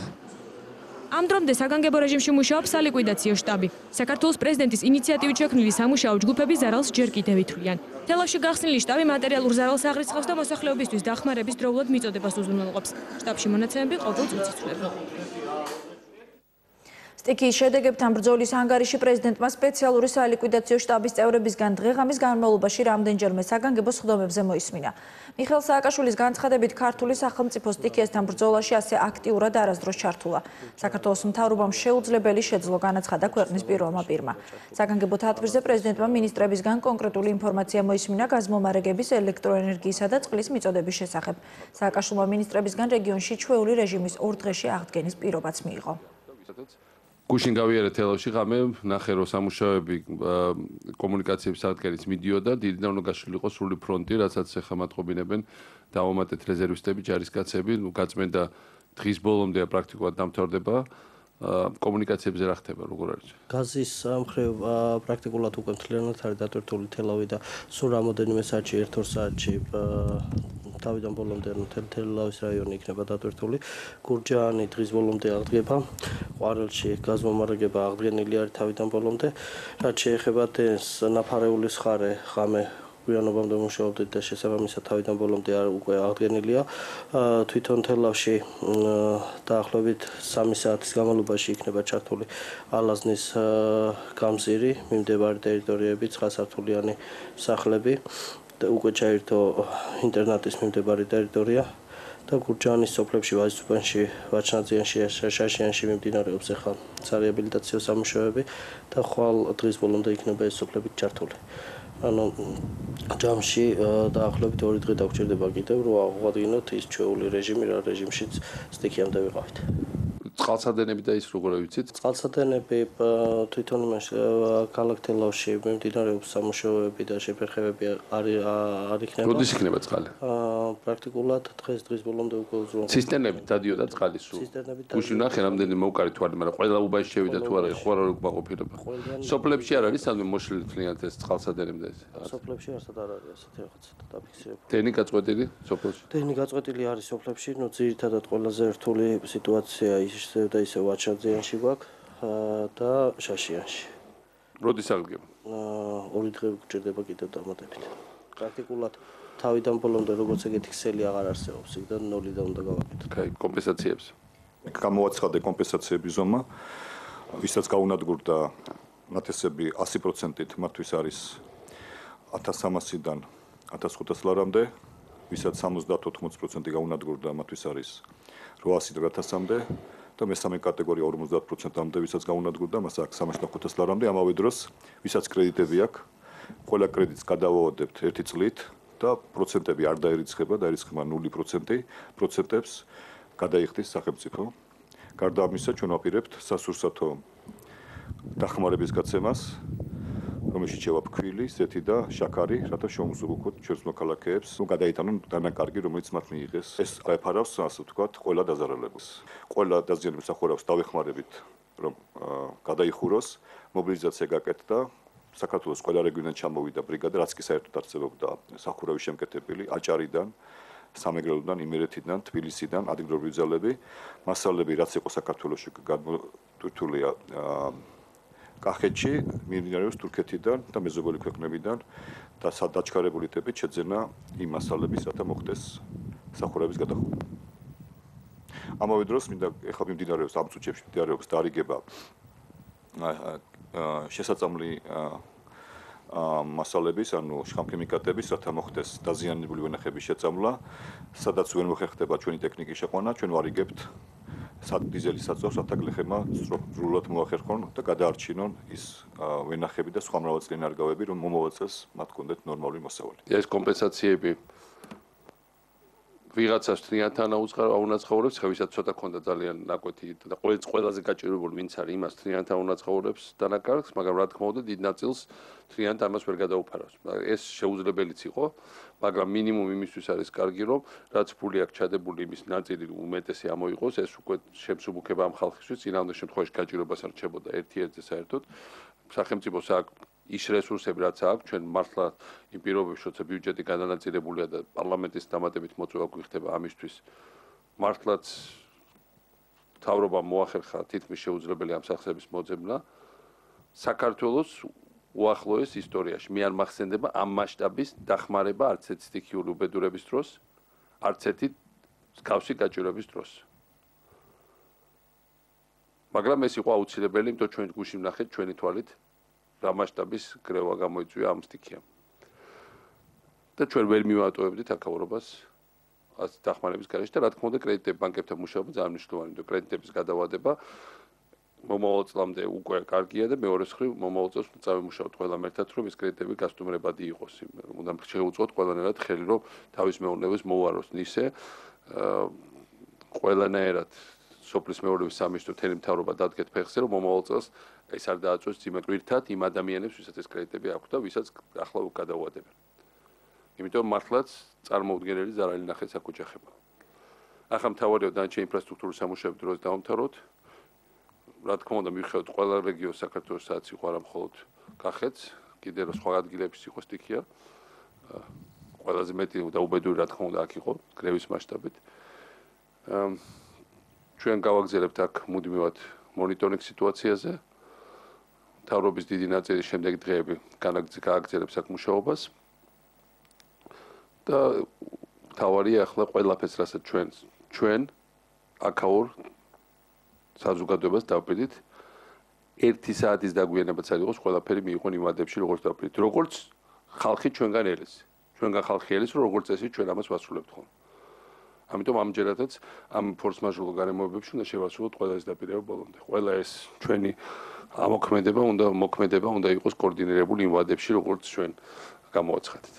ამ დრომდე საგანგებო რეჟიმში მუშაობს სალიკვიდაციო შტაბი. საქართველოს პრეზიდენტის ინიციატივით შექმნილი სამუშაო ჯგუფები ზარალს ჯერ კიდევ ითვლიან. თელავში გახსნილი შტაბი მატერიალურ ზარალს აღრიცხავს და მოსახლეობისთვის დახმარების დროულად მიწოდებას უზრუნველყოფს. შტაბში მონაცემები ყოველ წუთს იცვლება. სტიქიის შედეგებთან ბრძოლის ანგარიში პრეზიდენტმა სპეციალური სალიკვიდაციო შტაბის წევრებისგან დღე-ღამის განმავლობაში რამდენჯერმე საგანგებო სხდომებზე მოისმინა. მიხეილ სააკაშვილის განცხადებით, ქართული სახელმწიფო სტიქიასთან ბრძოლაში ასე აქტიურად არასდროს ჩართულა. საქართველოს მთავრობამ შეუძლებელი შეძლო, განაცხადა ქვეყნის პირველმა პირმა. საგანგებო თათბირზე პრეზიდენტმა მინისტრებისგან კონკრეტული ინფორმაცია მოისმინა გაზმომარაგების, ელექტროენერგიისა და წყლის მიწოდების შესახებ. სააკაშვილმა მინისტრებისგან რეგიონში ჩვეული რეჟიმის 2 დღეში აღდგენის პირობაც მიიღო. გუშინ გავიარე თელავში ღამე ნახე რომ სამუშაოები კომუნიკაციების სადგერიც მიდიოდა დიდიდან უნდა გაშლილი იყოს სრული ფრონტი რასაც ახლა მატყობინებენ დავამატეთ რეზერვისტები ჯარისკაცები გაწმენდა დღის ბოლომდე პრაქტიკულად დამთავრდება კომუნიკაციებზე რა ხდება როგორ არის გაზის მხრივ პრაქტიკულად უკვე მთლიანად არის დატვირთული თელავი და სულ რამოდენიმე საათში 1-2 საათში თავიდან ბოლომდე თელავის რაიონი იქნება დატვირთული. გურჯაანი დღის ბოლომდე აღდგება. ყვარელში გაზმომარაგება აღდგენილი არის თავიდან ბოლომდე. რაც შეეხება დენს ნაფარეულის ხარე ღამე გვიანობამდე მუშაობდით და შესაბამისად თავიდან ბოლომდე უკვე აღდგენილია. თვითონ თელავში დაახლოებით 3 საათის განმავლობაში იქნება ჩართული ალაზნის გამზირი, მიმდებარე ტერიტორიები, 9 სართულიანი სახლები. უკვე ჩაირთო ინტერნატის მიმდებარე ტერიტორია და გურჯაანის სოფლებში ვაზისუბანში, ვაჩნაძიანში, შაშიანში მიმდინარეობს ახლა სარეაბილიტაციო სამუშაოები და ხვალ დღის ბოლომდე იქნება ეს სოფლები ჩართული. ანუ ჯამში დაახლოებით 2 დღე დაგჭირდება კიდევ რომ აღვადგინოთ ის ჩვეული რეჟიმი, რა რეჟიმშიც სტიქიამდე ვიყავით. წყალსადენები და ის როგორ ვიცით? წყალსადენები თვითონ ქალაქ თელავში მიმდინარეობს სამუშაოები და შეფერხებები არ იქნება. როდის იქნება წყალი? პრაქტიკულად დღეს ბოლომდე უკვე უზრუნველყოფა. ცისტერნებით დადიოდა წყალი სულ. გუშინ ნახე რამდენი მოვკარით ვარ, მაგრამ ყველა უბანში შევიდა თუ არა, ხო არ უკმაყოფილება. სოფლებში არ არის სამდე მოშლილი თლიანად ეს წყალსადენები და ეს. სოფლებში არსად არ არის ასეთი რაღაცა დაფიქსირებული. დენი გაწყვეტილი სოფლებში? დენი გაწყვეტილი არის სოფლებში, ნუ ძირითადად ყველაზე რთული სიტუაცია ისევ და ისევ ვაჩაძიანში გვაქვს და შაშიანში. როდის აღდგება? 2 დღე გჭირდება კიდევ დამატებით. პრაქტიკულად თავიდან ბოლომდე როგორც ეგეთი ქსელი აღარ არსებობს, იქიდან 0-დან უნდა გავაკეთოთ. კაი, კომპენსაციებს. გამოაცხადე კომპენსაციების ზომა, ვისაც გაუნადგურდა ნათესები 100%-ით, მათთვის არის 1300-დან 1500 ლარამდე, ვისაც 70-80% გაუნადგურდა, მათთვის არის 800-დან 1000-მდე და მესამე კატეგორია 50%-მდე, ვისაც გაუნადგურდა, მას აქვს 300-500 ლარამდე. ამავე დროს, ვისაც კრედიტები აქვს, ყველა კრედიტს გადავავადებთ 1 წლით და პროცენტები არ დაერიცხება, დაერიცხება 0%, პროცენტებს გადაიხდის სახელმწიფო. გარდა ამისა, ჩვენ ვაპირებთ სასურსათო დახმარების გაცემას, რომელშიც შევაფქვილი, ზეთი და შაქარი, რათა შევმზრუნველოთ ჩვენს მოქალაქეებს, გადაიტანონ დანაკარგი, რომელიც მათ მიიღეს. ეს აეფარავს, ასე ვთქვათ, ყველა დაზარალებულს. ყველა დაზიანებულ მსახურებს დავეხმარებით, რომ გადაიხუროს, მობილიზაცია გაკეთდა. საქართველოს ყველა რეგიონიდან ჩამოვიდა ბრიგადა, რაც კი საერთოდ არსებობდა სახურავის შემკეთებელი აჭარიდან, სამეგრელოდან, იმერეთიდან, თბილისიდან, ადგილობრივი ძალები, მასალები, რაც იყო საქართველოში გადმოტვირთულია კახეთში, მიმდინარეობს თურქეთიდან და მეზობელი ქვეყნებიდან და დაჩქარებული ტიპით შეძენა იმ მასალების, რათა მოხდეს სახურავის გადახურვა. ამავე დროს მინდა ეხლა მიმდინარეობს ამ წუთებში მიმდინარეობს დარიგება შესაწამლი მასალების, ანუ შხამქიმიკატების, რათა მოხდეს დაზიანებული ვენახების შეწამლა, სადაც ვერ მოხერხდება ჩვენი ტექნიკის შეყვანა, ჩვენ ვარიგებთ დიზელის საწვავს, რათა გლეხებმა სრულად მოახერხონ და გადაარჩინონ ის ვენახები და სხვა მრავალწლიანი არგავები, რომ მომავალ წელს მათ კონდეთ ნორმალური მოსავალი. ეს კომპენსაციები ვიღაცას თრიანთან აუნაცხაურებს, ხა ვისაც ცოტა ქონდა ძალიან ნაკვეთი და ყველაზე გაჭირვებული ვინც არის, იმას თრიანთან აუნაცხაურებს დანაკარგს, მაგრამ რა თქმა უნდა, დიდ ნაწილს თრიანთან ამას ვერ გადაუფარავს. ეს შეუძლებელიც იყო, მაგრამ მინიმუმ იმისთვის არის კარგი, რომ რაც ფული აქვს ჩადებული, იმის ნაწილი უმეტესი ამოიღოს, ეს უკვე შემსუბუქება ამ ხალხისთვის, წინააღმდეგ შემთხვევაში გაჭირვებას არ რჩებოდა ერთ-ერთზე საერთოდ. სახელმწიფოს აქვს ის რესურსები, რაც აქვს, ჩვენ მართლა იმ პირობებში, როცა ბიუჯეტი გადანაწილებულია და პარლამენტის დამატებით მოწვევა გვიხდება ამისთვის, მართლაც მთავრობამ მოახერხა თითქმის შეუძლებელი ამ სახსების მოძებნა. საქართველოს უახლოეს ისტორიაში მე არ მახსენდება ამ მასშტაბის დახმარება არც ერთი სტიქიური უბედურების დროს, არც ერთი მსგავსი გაჭირვების დროს. მაგრამ ეს იყო აუცილებელი, იმიტომ ჩვენ გუშინ ვნახეთ ჩვენი თვალით რა მასშტაბის გრევა გამოიწვია ამ სტიქიამ. და ჩვენ ვერ მივატოვებდით აქაურობას ამ დახმარების გარეშე და რა თქმა უნდა კრედიტები ბანკებთან მუშაობა ძალიან მნიშვნელოვანია, იმიტომ კრედიტების გადავადება მომავალ წლამდე უკვე კარგია და მეორე მხრივ მომავალ წელს წავიმუშავოთ ყველამ ერთად, რომ ეს კრედიტები გასტუმრებადი იყოს. უნდა შევუწყოთ ყველანაირად ხელი, რომ თავის მეურნეობას მოუაროს ნისე. ყველანაირად სოფლის მეურნეობის სამინისტრო თელი მთავრობა დადგეთ ფეხზე, რომ მომავალ წელს ეს არ დააწვეს ძიმეთრად იმ ადამიანებს, ვისაც ეს კრედიტები აქვს და ვისაც ახლა გადაუადებენ. იმიტომ მართლაც წარმოუდგენელი ზარალი ნახეთ საკოჯახება. ახლა მთავარია დანარჩენი ინფრასტრუქტურის სამუშაოების დროს დავამთავროთ. რა თქმა უნდა მივხვდეთ ყველა რეგიონს საქართველოს სადაც იყო არა მხოლოდ კახეთს, კიდევ სხვა ადგილებიც იყო სტიქია. ყველაზე მეტი და უბედური რა თქმა უნდა აქ იყო გრევის მასშტაბით. ჩვენ გავაგზავნებთ აქ მუდმივად მონიტორინგ სიტუაციაზე. მთავრობის დიდი ნაწილი შემდეგ დღეები გააგრძელებს აქ მუშაობას. და მთავარია ახლა ყველაფერს, რასაც ჩვენ აქაურ საზოგადოებას დავპირდით 1 საათის დაგვიანებაც არ იყოს, ყველაფერი მიიღონ იმ ვადებში, როგორც დავპირდით. როგორც ხალხი ჩვენგან ელეს. ჩვენგან ხალხი ელეს, რომ როგორც წესი ჩვენ ამას ვასრულებთ ხოლმე. ამიტომ ამჯერადაც ამ ფორს-მაჟორულ გარემოებებში უნდა შევასრულოთ ყველა ეს დაპირება ბოლომდე. ყველა ეს ჩვენი მოქმედება უნდა იყოს კოორდინირებული იმ ვადებში, როგორც ჩვენ გამოვაცხადეთ.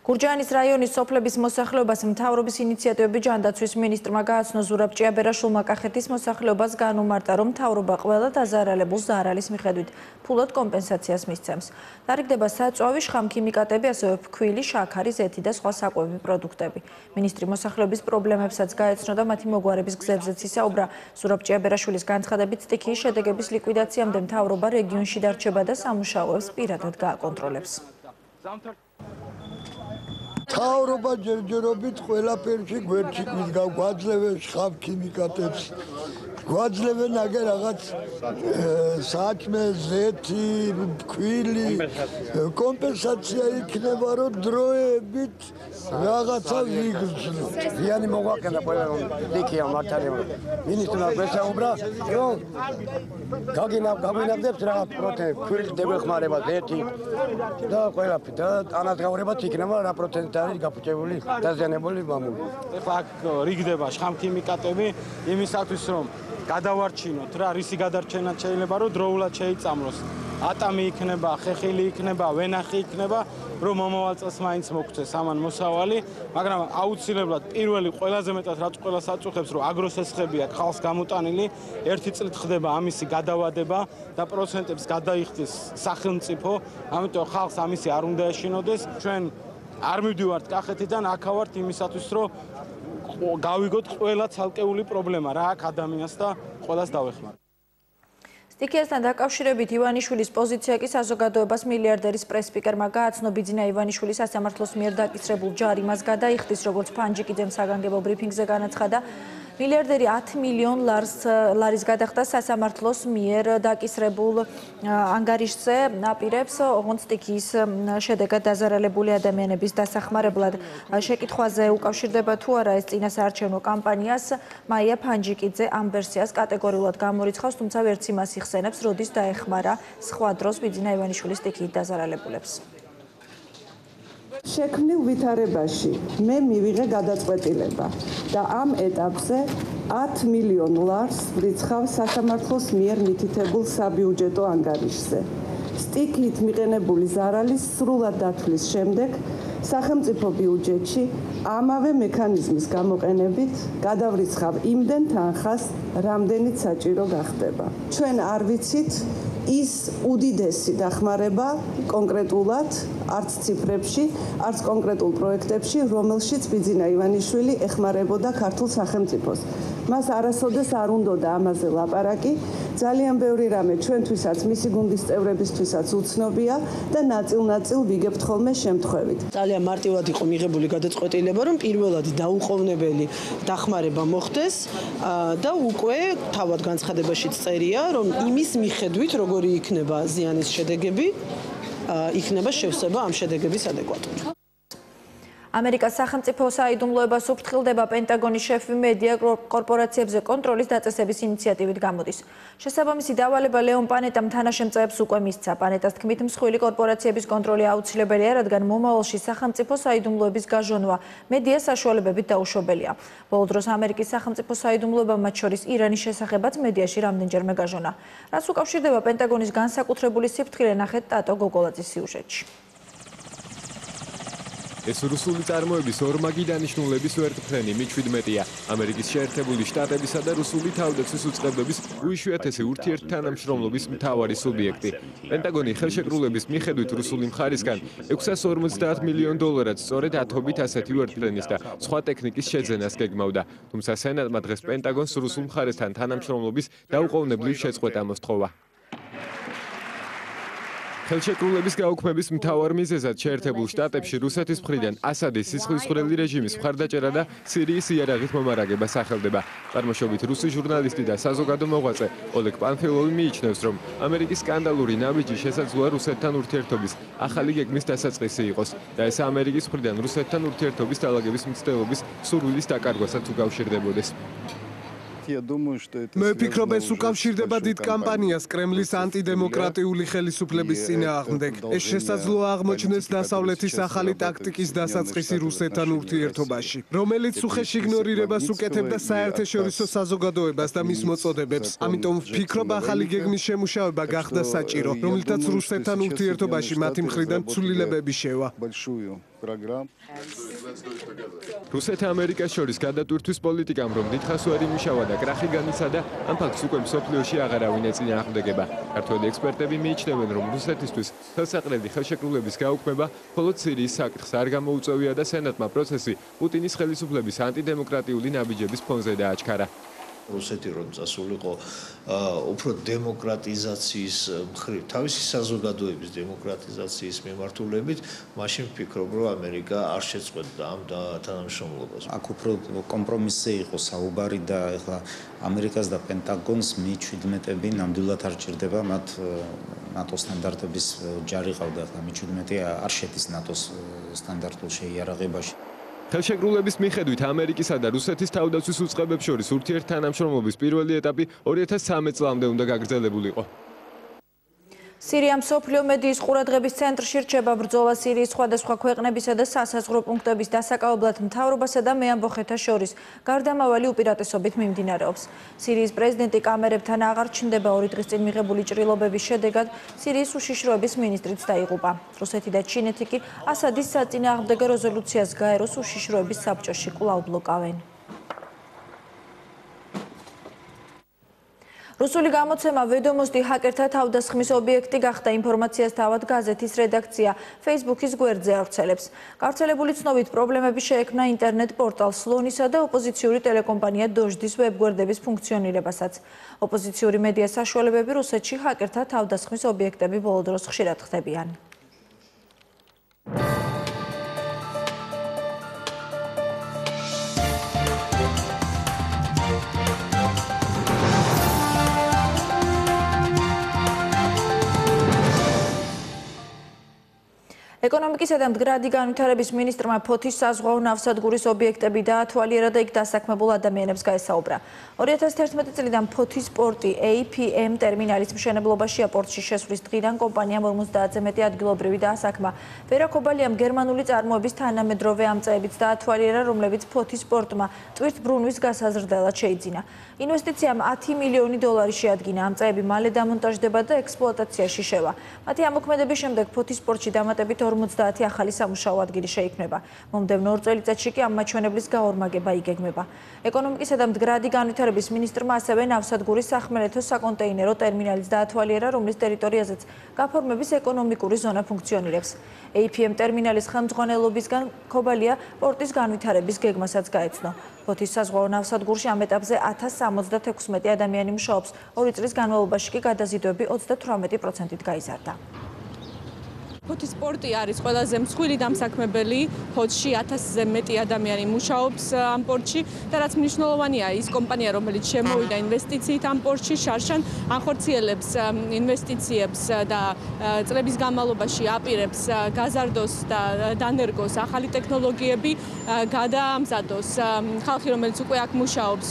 გურჯაანის რაიონის სოფლების მოსახლეობას მთავრობის ინიციატივები ჯანდაცვის მინისტრმა გააცნო ზურაბ ჭიაბერაშვილმა კახეთის მოსახლეობას განუმარტა, რომ მთავრობა ყველა დაზარალებულ ზარალის მიხედვით ფულად კომპენსაციას მისცემს. დარიგდება საწვავი, შხამქიმიკატები, ასევე ფქვილი, შაქარი, ზეთი და სხვა საკვები პროდუქტები. მინისტრი მოსახლეობის პრობლემებსაც გაეცნო და მათი მოგვარების გზებზეც ისაუბრა. ზურაბ ჭიაბერაშვილის განცხადებით, სტიქიის შედეგების ლიკვიდაციამდე მთავრობა რეგიონში დარჩება და სამუშაოებს პირადად გააკონტროლებს. მთავრობა ჯერჯერობით ყველაფერში გვერდში გვაძლევენ შხამქიმიკატებს, გვაძლევენ აგერ რაღაც საჭმე, ზეთი, ფქვილი, კომპენსაცია იქნება, რომ დროებით რაღაცა ვიგრძნო. ზიანი მოგვაყენა ყველა რომ დიქია მართალია. მინისტრმა გვესაუბრა, რომ გაგვინახდებთ რაღაც პროცენტ ფქვილი დებეხმარება ზეთი და ყველაფერი და ანადგავრებად იქნება რა პროცენტი არის გაფუჭებული დაზიანებული მამული. ეხლა აქ რიგდება შხამქიმიკატები იმისათვის რომ გადავარჩინოთ რა რისი გადარჩენა შეიძლება რომ დროულად შეიწამლოს. ატამი იქნება, ხეხილი იქნება, ვენახი იქნება, რომ მომავალ წელს მაინც მოგწეს ამან მოსავალი, მაგრამ აუცილებლად პირველი ყველაზე მეტად რაც ყველას აწუხებს, რომ აგროსესხები აქვს ხალხს გამოტანილი, ერთი წლით ხდება ამისი გადავადება და პროცენტებს გადაიხდის სახელმწიფო, ამიტომ ხალხს ამისი არ უნდა ეშინოდეს. ჩვენ არ მივდივართ კახეთიდან, აქ ავართ იმისათვის, რომ გავიგოთ ყველა ცალკეული პრობლემა რა აქვს ადამიანს და ყველას დავეხმაროთ. სტიქიასთან დაკავშირებით ივანიშვილის პოზიცია კი საზოგადოებას მილიარდერის პრეს-სპიკერმა გააცნო. ბიძინა ივანიშვილის სასამართლოს მიერ დაკისრებულ ჯარიმას გადაიხდის, როგორც ფანჯიკიძემ საგანგებო ბრიფინგზე განაცხადა. მილიარდერი 10 მილიონ ლარის გადახდა სასამართლოს მიერ დაკისრებულ ანგარიშზე აპირებს, ოღონდ სტიქიის შედეგად დაზარალებული ადამიანების დასახმარებლად. შეკითხვაზე უკავშირდება თუ არა ეს წინასაარჩევნო კამპანიას, მაია ფანჯიკიძე ამ ვერსიას კატეგორიულად გამორიცხავს, თუმცა ვერც იმას იხსენებს, როდის დაეხმარა სხვა დროს ბიძინა ივანიშვილის სტიქიით დაზარალებულებს. შექმნილ ვითარებაში მე მივიღე გადაწყვეტილება და ამ ეტაპზე 10 მილიონ ლარს ვრიცხავ სასამართლოს მიერ მითითებულ საბიუჯეტო ანგარიშზე. სტიქიით მიყენებული ზარალის სრულად დათვლის შემდეგ სახელმწიფო ბიუჯეტში ამავე მექანიზმის გამოყენებით გადავრიცხავ იმდენ თანხას, რამდენიც საჭირო გახდება. ჩვენ არ ვიცით ის უდიდესი დახმარება კონკრეტულად არც ციფრებში, არც კონკრეტულ პროექტებში, რომელშიც ბიძინა ივანიშვილი ეხმარებოდა ქართულ სახელმწიფოს. მას არასოდეს არ უნდოდა ამაზე ლაპარაკი. ძალიან ბევრი რამე ჩვენთვისაც, მისი გუნდის წევრებისთვისაც უცნობია და ნაწილ-ნაწილ ვიგებთ ხოლმე შემთხვევით. ძალიან მარტივად იყო მიღებული გადაწყვეტილება, რომ პირველად დაუყოვნებელი დახმარება მოხდეს და უკვე თავად განცხადებაშიც წერია, რომ იმის მიხედვით, როგორი იქნება ზიანის შედეგები, იქნება შევსება ამ შედეგების ადეკვატურად. ამერიკას სახელმწიფო საიდუმლოებას უფრთხილდება პენტაგონის შეფი მედია კორპორაციებზე კონტროლის დაწესების ინიციატივით გამოდის. შესაბამისი დავალება ლეონ პანეტამ თანაშემწეებს უკვე მისცა. პანეტას თქმით, მსხვილი კორპორაციების კონტროლი აუცილებელია, რადგან მომავალში სახელმწიფო საიდუმლოების გაჟონვა მედია საშუალებებით დაუშვებელია. ბოლო დროს ამერიკის სახელმწიფო საიდუმლოებამ მათ შორის ირანის შესახებაც მედიაში რამდენჯერმე გაჟონა. რაც უკავშირდება პენტაგონის განსაკუთრებული სიფრთხილე, ნახეთ ტატო გოგოლაძის სიუჟეტში. ეს რუსული წარმოების ორმაგი დანიშნულების ვერტმფრენი მი-17-ია. ამერიკის შეერთებული შტატებისა და რუსული თავდაცვის უწყებების უიშვიათესი ურთიერთთანამშრომლობის მთავარი სუბიექტი. პენტაგონი ხელშეკრულების მიხედვით რუსული მხარისგან $650 მილიონ სწორედ ათობით ასეთი ვერტმფრენის და სხვა ტექნიკის შეძენას გეგმავდა. თუმცა სენატმა დღეს პენტაგონს რუსულ მხარესთან თანამშრომლობის დაუყოვნებლივ შეწყვეტა მოსთხოვა. ხელშეკრულების გაუქმების მთავარ მიზეზად შეერთებულ შტატებში რუსეთის მხრიდან ასადის სისხლისღვრელი რეჟიმის მხარდაჭერა და სირიის იარაღით მომარაგება სახელდება. წარმოშობით რუსი ჟურნალისტი და საზოგადო მოღვაწე ოლეგ პანფილოვი მიიჩნევს, რომ ამერიკის სკანდალური ნაბიჯი შესაძლოა რუსეთთან ურთიერთობის ახალი გეგმის დასაწყისი იყოს და ეს ამერიკის მხრიდან რუსეთთან ურთიერთობის დაალაგების მცდელობის სურვილის დაკარგვასაც უკავშირდებოდეს. მე ვფიქრობ, ეს უკავშირდება დიდ კამპანიას კრემლის ანტიდემოკრატიული ხელისუფლების წინააღმდეგ. ეს შესაძლოა აღმოჩნდეს დასავლეთის ახალი ტაქტიკის დასაწყისი რუსეთთან ურთიერთობაში, რომელიც უხეშ იგნორირებას უკეთებდა საერთაშორისო საზოგადოებას და მის მოწოდებებს. ამიტომ ვფიქრობ, ახალი გეგმის შემუშავება გახდა საჭირო, რომელთაც რუსეთთან ურთიერთობაში მათი მხრიდან ცვლილებები შევა. რუსეთ ამერიკას შორის გადატვირთვის პოლიტიკამ რომ დიდხანს ვერ იმუშავა და კრახი განიცადა, ამ ფაქტს უკვე მსოფლიოში აღარავინ ეწინააღმდეგება. ქართველი ექსპერტები მიიჩნევენ, რომ რუსეთისთვის ხელსაყრელი ხელშეკრულების გაუქმება მხოლოდ სირიის საკითხს არ გამოუწევია და სენატმა პროცესი პუტინის ხელისუფლების ანტიდემოკრატიული ნაბიჯების ფონზე დააჩქარა. რუსეთი რომ წასულიყო უფრო დემოკრატიზაციის მხრივ, თავისი საზოგადოების დემოკრატიზაციის მიმართულებით, მაშინ ვფიქრობ, რომ ამერიკა არ შეწყვეტდა ამ თანამშრომლობას. აქ უფრო კომპრომისზე იყო საუბარი და ეხლა ამერიკას და პენტაგონს Mi-17-ები ნამდვილად არ ჭირდება, მათ ნატოს სტანდარტების ჯარი ყავდა, ეხლა Mi-17 არ შედის ნატოს სტანდარტულ შეიარაღებაში. ხელშეკრულების მიხედვით ამერიკისა და რუსეთის თავდაცვის უწყებებს შორის ურთიერთთანამშრომლობის პირველი ეტაპი 2013 წლამდე უნდა გაგრძელებულიყო. სირია მსოფლიო მედიის ყურადღების ცენტრში რჩება ბრძოლა სირიის სხვადასხვა ქვეყნებისა და სასაზღვრო პუნქტების დასაკავებლად მთავრობასა და მეამბოხეთა შორის გარდამავალი უპირატესობით მიმდინარეობს. სირიის პრეზიდენტი კამერებთან აღარ ჩნდება 2 დღის წინ მიღებული ჭრილობების შედეგად სირიის უშიშროების მინისტრიც დაიღუპა. რუსეთი და ჩინეთი კი ასადის საწინააღმდეგო რეზოლუციას გაეროს უშიშროების საბჭოში კვლავ ბლოკავენ. რუსული გამოცემა ვედომოსტი ჰაკერთა თავდასხმის ობიექტი გახდა ინფორმაციას თავად გაზეთის რედაქცია Facebook-ის გვერდზე ავრცელებს. გავრცელებული ცნობით პრობლემები შეექმნა ინტერნეტ პორტალ სლონისა და ოპოზიციური ტელეკომპანია დოჟდის ვებგვერდების ფუნქციონირებასაც. ოპოზიციური მედია საშუალებები რუსეთში ჰაკერთა თავდასხმის ობიექტები ბოლო დროს ხშირად ხდებიან. ეკონომიკისა და მდგრადი განვითარების მინისტრმა ფოთის საზღვაო ნავსადგურის ობიექტები დაათვალიერა და იქ დასაქმებულ ადამიანებს გაესაუბრა. 2011 წლიდან ფოთის პორტი APM ტერმინალის მშენებლობაშია. პორტში შესვლის დღიდან კომპანიამ 50-ზე მეტი ადგილობრივი დაასაქმა. ვერა ქობალიამ გერმანული წარმოების თანამედროვე ამწეებიც დაათვალიერა, რომლებიც ფოთის პორტმა ტვირთბრუნვის გასაზრდელად შეიძინა. ინვესტიციამ 10 მილიონი დოლარი შეადგინა. ამწეები მალე დამონტაჟდება და ექსპლუატაციაში შევა. მათი ამოქმედების შემდეგ ფოთის პორტში დამატებით 50 ახალი სამუშაო ადგილი შეიქმნება. მომდევნო 2 წელიწადში კი ამ მაჩვენებლის გაორმაგება იგეგმება. ეკონომიკისა და მდგრადი განვითარების მინისტრმა ასევე ნავსადგურის სახმელეთო საკონტეინერო ტერმინალის დაათვალიერა, რომლის ტერიტორიაზეც გაფორმების ეკონომიკური ზონა ფუნქციონირებს. APM ტერმინალის ხელმძღვანელობისგან ქობალია პორტის განვითარების გეგმასაც გაეცნო. ფოთის საზღვაო ნავსადგურში ამ ეტაპზე 1076 ადამიანი მუშაობს. 2 წლის განმავლობაში კი გადაზიდვები 38%-ით გაიზარდა. ფოთის პორტი არის ყველაზე მსხვილი დამსაქმებელი. ფოთში 1000-ზე მეტი ადამიანი მუშაობს ამ პორტში და რაც მნიშვნელოვანია, ის კომპანია, რომელიც შემოვიდა ინვესტიციით ამ პორტში, შარშან ახორციელებს ინვესტიციებს და წლების განმავლობაში აპირებს გაზარდოს და დანერგოს ახალი ტექნოლოგიები, გადაამზადოს ხალხი, რომელიც უკვე აქ მუშაობს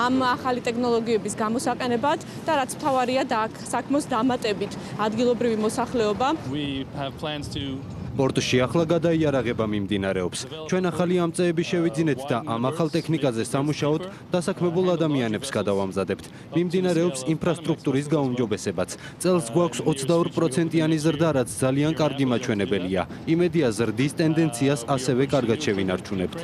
ამ ახალი ტექნოლოგიების გამოსაყენებლად და რაც მთავარია და აქ საქმოს დამატებით ადგილობრივი მოსახლეობა. პორტში ახლა გადაიარაღება მიმდინარეობს. ჩვენ ახალი ამწეები შევიძინეთ და ამ ახალ ტექნიკაზე სამუშაოდ დასაქმებულ ადამიანებს გადავამზადებთ. მიმდინარეობს ინფრასტრუქტურის გაუმჯობესებაც. წელს გვაქვს 22%-იანი ზრდა, რაც ძალიან კარგი მაჩვენებელია. იმედია ზრდის ტენდენციას ასევე კარგად შევინარჩუნებთ.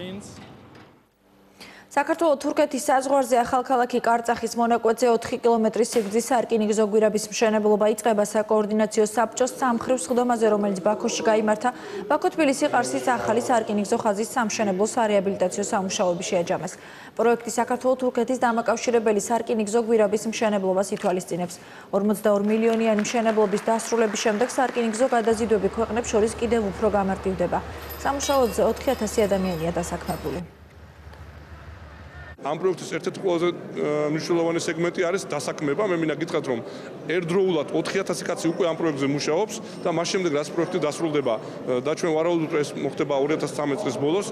საქართველო-თურქეთის საზღვარზე ახალქალაქი კარწახის მონაკვეთზე 4 კილომეტრის სიგრძის სარკინიგზო გვირაბის მშენებლობა იწყება საკოორდინაციო საბჭოს სამხრივ სხდომაზე, რომელიც ბაქოში გაიმართა. ბაქო-თბილისი-ყარსის ახალი სარკინიგზო ხაზის სამშენებლო სარეაბილიტაციო სამუშაოები შეაჯამეს. პროექტი საქართველო-თურქეთის დამაკავშირებელი სარკინიგზო გვირაბის მშენებლობას ითვალისწინებს. 42 მილიონიანი მშენებლობის დასრულების შემდეგ სარკინიგზო გადაზიდვები ქვეყნებს შორის კიდევ უფრო გამარტივდება. სამუშაოებზე 4000 ადამიანია დასაქმებული. ამ პროექტის ერთ-ერთი ყველაზე მნიშვნელოვანი სეგმენტი არის დასაქმება. მე მინდა გითხრათ, რომ ერთდროულად 4000 კაცი უკვე ამ პროექტზე მუშაობს და მას შემდეგ რაც პროექტი დასრულდება და ჩვენ ვარაუდობთ, რომ ეს მოხდება 2013 წლის ბოლოს,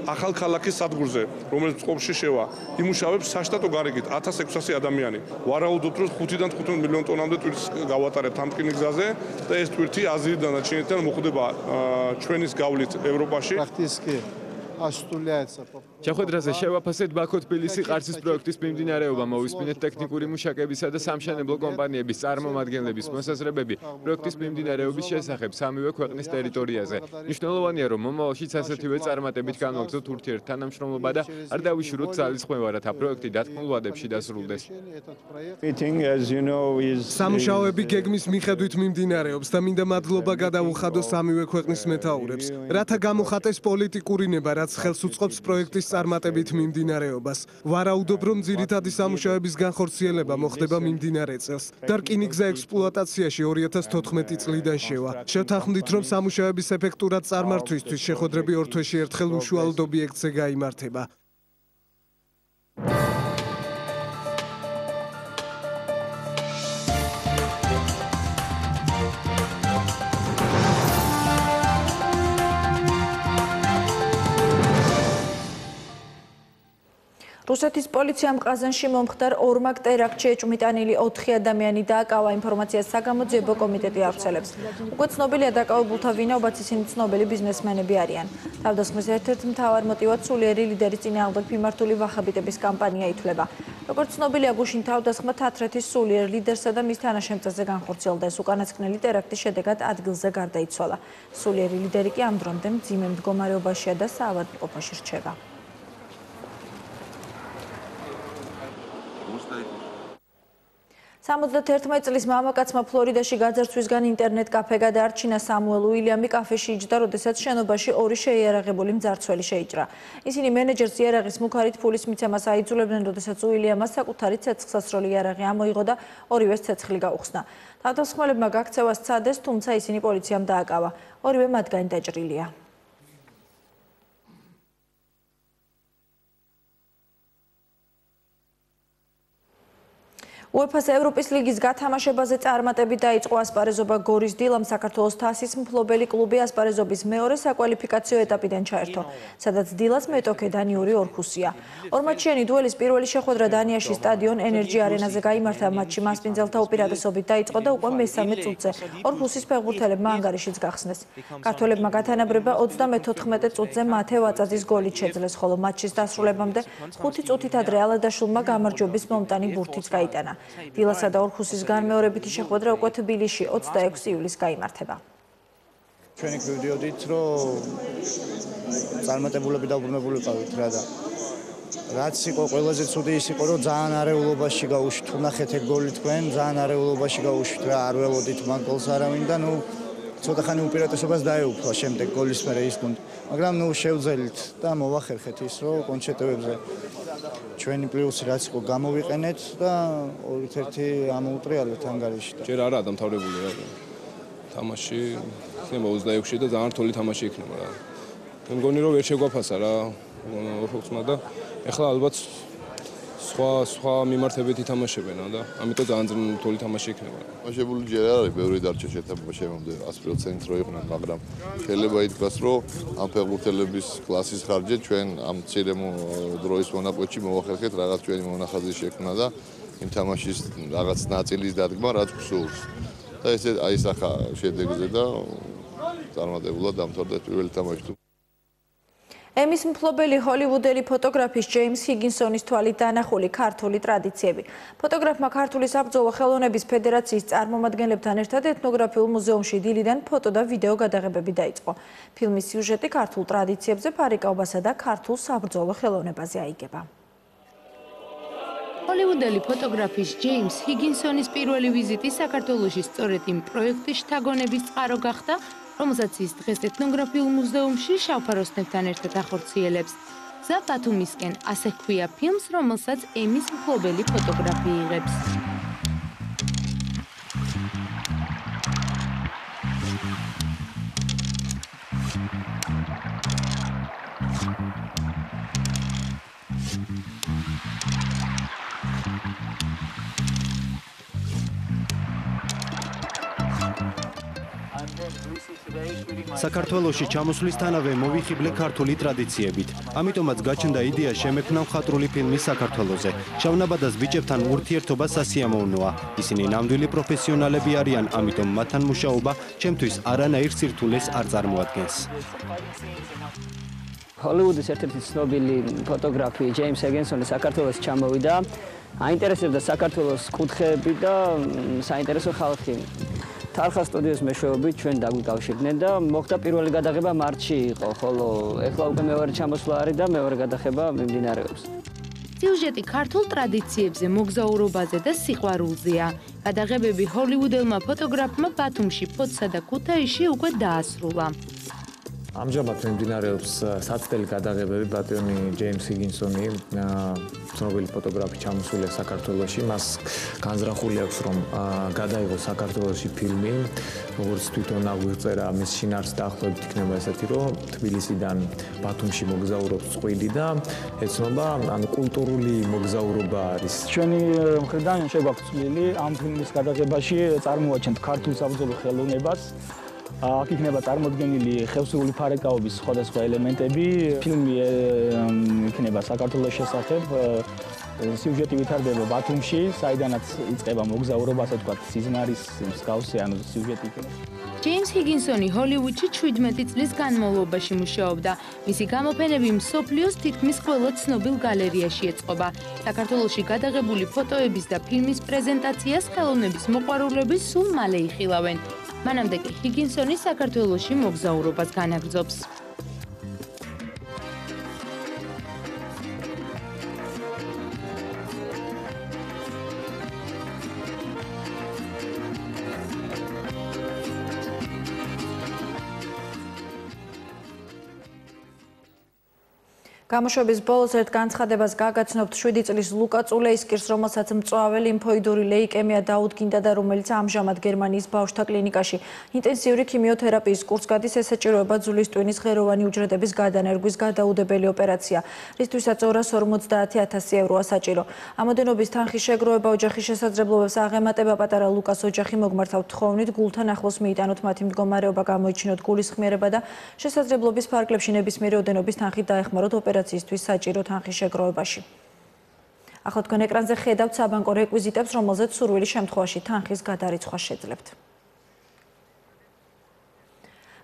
ახალ ქალაქის სადგურზე, რომელიც წყობაში შევა, იმუშავებს საშტატო გარიგით 1600 ადამიანი. ვარაუდობთ, რომ 5-დან 15 მილიონ ტონამდე ტვირთს გავატარებთ ამ რკინიგზაზე და ეს ტვირთი აზიიდან და ჩინეთიდან მოხვდება ჩვენის გავლით ევროპაში. შეხვედრაზე შევაფასეთ ბაქო-თბილისი ყარსის პროექტის მიმდინარეობა, მოვისმინეთ ტექნიკური მუშაკებისა და სამშენებლო კომპანიების წარმომადგენლების მოსაზრებები პროექტის მიმდინარეობის შესახებ სამივე ქვეყნის ტერიტორიაზე. მნიშვნელოვანია, რომ მომავალშიც ასეთივე წარმატებით განვაგრძოთ ურთიერთთანამშრომლობა და არ დავიშუროთ ძალისხმევა, რათა პროექტი დათმულ ვადებში დასრულდეს. სამუშაოები გეგმის მიხედვით მიმდინარეობს და მინდა მადლობა გადაუხადო სამივე ქვეყნის მეთაურებს, რათა გამოხატეს პოლიტიკური ნება, რაც ხელს უწყობს პროექტის წარმატებით მიმდინარეობას. ვარაუდობ, რომ ძირითადი სამუშაოების განხორციელება მოხდება მიმდინარე წელს და რკინიგზა ექსპლუატაციაში 2014 წლიდან შევა. შევთანხმდით, რომ სამუშაოების ეფექტურად წარმართვისთვის შეხვედრები ორ თვეში ერთხელ უშუალოდ ობიექტზე გაიმართება. რუსეთის პოლიციამ ყაზანში მომხდარ ორმაგ ტერაქტში ეჭვმიტანილი 4 ადამიანი დააკავა. ინფორმაციას საგამოძიებო კომიტეტი ავრცელებს. უკვე ცნობილია დაკავებულთა ვინაობაც, ისინი ცნობილი ბიზნესმენები არიან. თავდასხმის ერთ-ერთ მთავარ მოტივად სულიერი ლიდერის წინააღმდეგ მიმართული ვახაბიტების კამპანია ითვლება. როგორც ცნობილია, გუშინ თავდასხმა თათრეთის სულიერ ლიდერსა და მის თანაშემწეზე განხორციელდა. ეს უკანასკნელი ტერაქტის შედეგად ადგილზე გარდაიცვალა. სულიერი ლიდერი კი ამ დრომდე მძიმე მდგომარეობაშია და საავადმყოფოში რჩება. 71 წლის მამაკაცმა ფლორიდაში გაძარცვისგან ინტერნეტ კაფე გადაარჩინა. სამუელ უილიამი კაფეში იჯდა, როდესაც შენობაში ორი შეიარაღებული მძარცველი შეიჭრა. ისინი მენეჯერს იარაღის მუქარით ფულის მიცემას აიძულებდნენ, როდესაც უილიამას საკუთარი ცეცხლსასროლი იარაღი ამოიღო და ორივეს ცეცხლი გაუხსნა. თავდასხმელებმა გაქცევა სცადეს, თუმცა ისინი პოლიციამ დააკავა. ორივე მათგანი დაჭრილია. UEFA-ს ევროპის ლიგის გათამაშებაზე წარმატებით დაიწყო ასპარეზობა გორის დილამ. საქართველოს თასის მფლობელი კლუბი ასპარეზობის მეორე საკვალიფიკაციო ეტაპიდან ჩაერთო, სადაც დილას მეტოქე დანიური ორქუსია. ორმატჩიანი დუელის პირველი შეხვედრა დანიაში სტადიონ ენერჯი არენაზე გაიმართა. მატჩი მასპინძელთა უპირატესობით დაიწყო და უკვე მესამე წუთზე ორქუსის ფეხბურთელებმა ანგარიშიც გახსნეს. ქართველებმა გათანაბრება 34 წუთზე მათე ვაწაძის გოლით შეძლეს, ხოლო მატჩის დასრულებამდე 5 წუთით ადრე ალადაშვილმა გამარჯვების მომტანი ბურთიც გაიტანა. დილასა და ორქუსის განმეორებითი შეხვედრა უკვე თბილისში 26 ივლისს გაიმართება. ჩვენი გვივდიოდით, რომ წარმატებულები დაუბრუნებული ყავით რა და რაც იყო ყველაზე ცუდი ის იყო, რომ ძალიან არეულობაში გაუშვით. ნახეთ ეგ გოლი თქვენ, ძალიან არეულობაში გაუშვით რა, არ ველოდით მაგ გოლს არავინ და ნუ ცოტა ხანი უპირატესობას დაეუფლა შემდეგ გოლის მერე ის გუნდი. მაგრამ ნუ შევძელით და მოვახერხეთ ის, რომ კონჩეტოებზე ჩვენი პლუსი რაც იყო გამოვიყენეთ და 2-1 ამოუტრიალეთ ანგარიში. ჯერ არა დამთავრებული რა. თამაში იქნება 26-ში და ძალიან რთული თამაში იქნება რა. მე მგონი რომ ვერ შეგვაფასა რა ორქუსმა და ეხლა ალბათ სხვა მიმართებით ითამაშებენ და ამიტომ ძალიან რთული თამაში იქნება. თამაშებული ჯერ არ არის, ბევრი დარჩა შეთანხმება შემომდე 100% რო იყვნენ, მაგრამ შეიძლება ითქვას, რომ ამ ფეხბურთელების კლასის ხარჯზე ჩვენ ამ მცირე დროის მონაკვეთში მოვახერხეთ რაღაც ჩვენი მონახაზი შექმნა და იმ თამაშის რაღაც ნაწილის დადგმა, რაც გსურს. და ესე აისახა შედეგზე და წარმატებულად დამთავრდა პირველი თამაში. ემის მფლობელი ჰოლივუდელი ფოტოგრაფის ჯეიმს ჰიგინსონის თვალით დანახული ქართული ტრადიციები. ფოტოგრაფმა ქართული საბრძოლო ხელოვნების ფედერაციის წარმომადგენლებთან ერთად ეთნოგრაფიულ მუზეუმში დილიდან ფოტო და ვიდეო გადაღებები დაიწყო. ფილმის სიუჟეტი ქართულ ტრადიციებზე, ფარიკაობასა და ქართულ საბრძოლო ხელოვნებაზე აიგება. ჰოლივუდელი ფოტოგრაფის ჯეიმს ჰიგინსონის პირველი ვიზიტი საქართველოში სწორედ იმ პროექტის შთაგონების წყარო გახდა, რომელსაც ის დღეს ეთნოგრაფიულ მუზეუმში შავფაროსნებთან ერთად ახორციელებს. გზა ბათუმისკენ, ასე ჰქვია ფილმს, რომელსაც ემის მფლობელი ფოტოგრაფი იღებს. საქართველოში ჩამოსვლისთანავე მოვიხიბლე ქართული ტრადიციებით. ამიტომაც გაჩნდა იდეა შემექმნა მხატვრული ფილმი საქართველოზე. შავნაბადას ბიჭებთან ურთიერთობა სასიამოვნოა. ისინი ნამდვილი პროფესიონალები არიან, ამიტომ მათთან მუშაობა ჩემთვის არანაირ სირთულეს არ წარმოადგენს. ჰოლივუდის ერთ-ერთი ცნობილი ფოტოგრაფი ჯეიმს ჰიგინსონი საქართველოს ჩამოვიდა. აინტერესებდა საქართველოს კუთხეები და საინტერესო ხალხი. თარხა სტუდიოს მეშვეობით ჩვენ დაგვიკავშირდნენ და მოხდა პირველი გადაღება მარტში იყო, ხოლო ეხლა უკვე მეორე ჩამოსვლა არის და მეორე გადაღება მიმდინარეობს. სიუჟეტი ქართულ ტრადიციებზე, მოგზაურობაზე და სიყვარულზეა. გადაღებები ჰოლივუდელმა ფოტოგრაფმა ბათუმში, ფოთსა და ქუთაისში უკვე დაასრულა. ამჟამად მიმდინარეობს საცდელი გადაღებები. ბატონი ჯეიმს ჰიგინსონი, ცნობილი ფოტოგრაფი ჩამოსულია საქართველოში. მას განზრახული აქვს, რომ გადაიღოს საქართველოში ფილმი, როგორც თვითონ აღვიწერა მის შინაარსს დაახლოებით იქნება ესეთი, რომ თბილისიდან ბათუმში მოგზაურობს წყვილი და ეცნობა კულტურული მოგზაურობა არის. ჩვენი მხრიდან შეგვაქვს წვლილი ამ ფილმის გადაღებაში წარმოაჩენთ ქართულ საბრძოლო ხელოვნებას. აქ იქნება წარმოდგენილი ხევსურული ფარეკაობის სხვადასხვა ელემენტები. ფილმი იქნება საქართველოს შესახებ. სიუჟეტი ვითარდება ბათუმში, საიდანაც იწყება მოგზაურობა, ასე ვთქვათ, სიზმარის მსგავსი, ანუ სიუჟეტი იქნება. ჯეიმს ჰიგინსონი ჰოლივუდში 17 წლის განმავლობაში მუშაობდა. მისი გამოფენები მსოფლიოს თითქმის ყველა ცნობილ გალერეაში ეწყობა. საქართველოში გადაღებული ფოტოების და ფილმის პრეზენტაციას ხელოვნების მოყვარულები სულ მალე იხილავენ. მანამდე კი ჰიგინსონი საქართველოში მოგზაურობას განაგრძობს. გამოშვების ბოლოს ერთ განცხადებას გაგაცნობთ 7 წლის ლუკა წულეისკირს, რომელსაც მწვავე ლიმფოიდური ლეიკემია დაუდგინდა და რომელიც ამჟამად გერმანიის ბავშვთა კლინიკაში ინტენსიური ქიმიოთერაპიის კურსს გადის. ეს საჭიროება ძვლის ტვინის ღეროვანი უჯრედების გადანერგვის გადაუდებელი ოპერაცია, რისთვისაც 250,000 ევროა საჭირო. ამოდენობის თანხის შეგროვება ოჯახის შესაძლებლობებს აღემატება. პატარა ლუკას ოჯახი მოგმართავთ თხოვნით, გულთან ახლოს მიიტანოთ მათი მდგომარეობა, გამოიჩინოთ გულის ხმიერება და შესაძლებლობის ფარგლებში ნებისმიერი ოდენობის თანხით დაეხმაროთ ოპერაციისთვის საჭირო თანხის შეგროვებაში. ახლა თქვენ ეკრანზე ხედავთ საბანკო რეკვიზიტებს, რომელზეც სურვილის შემთხვევაში თანხის გადარიცხვა შეძლებთ.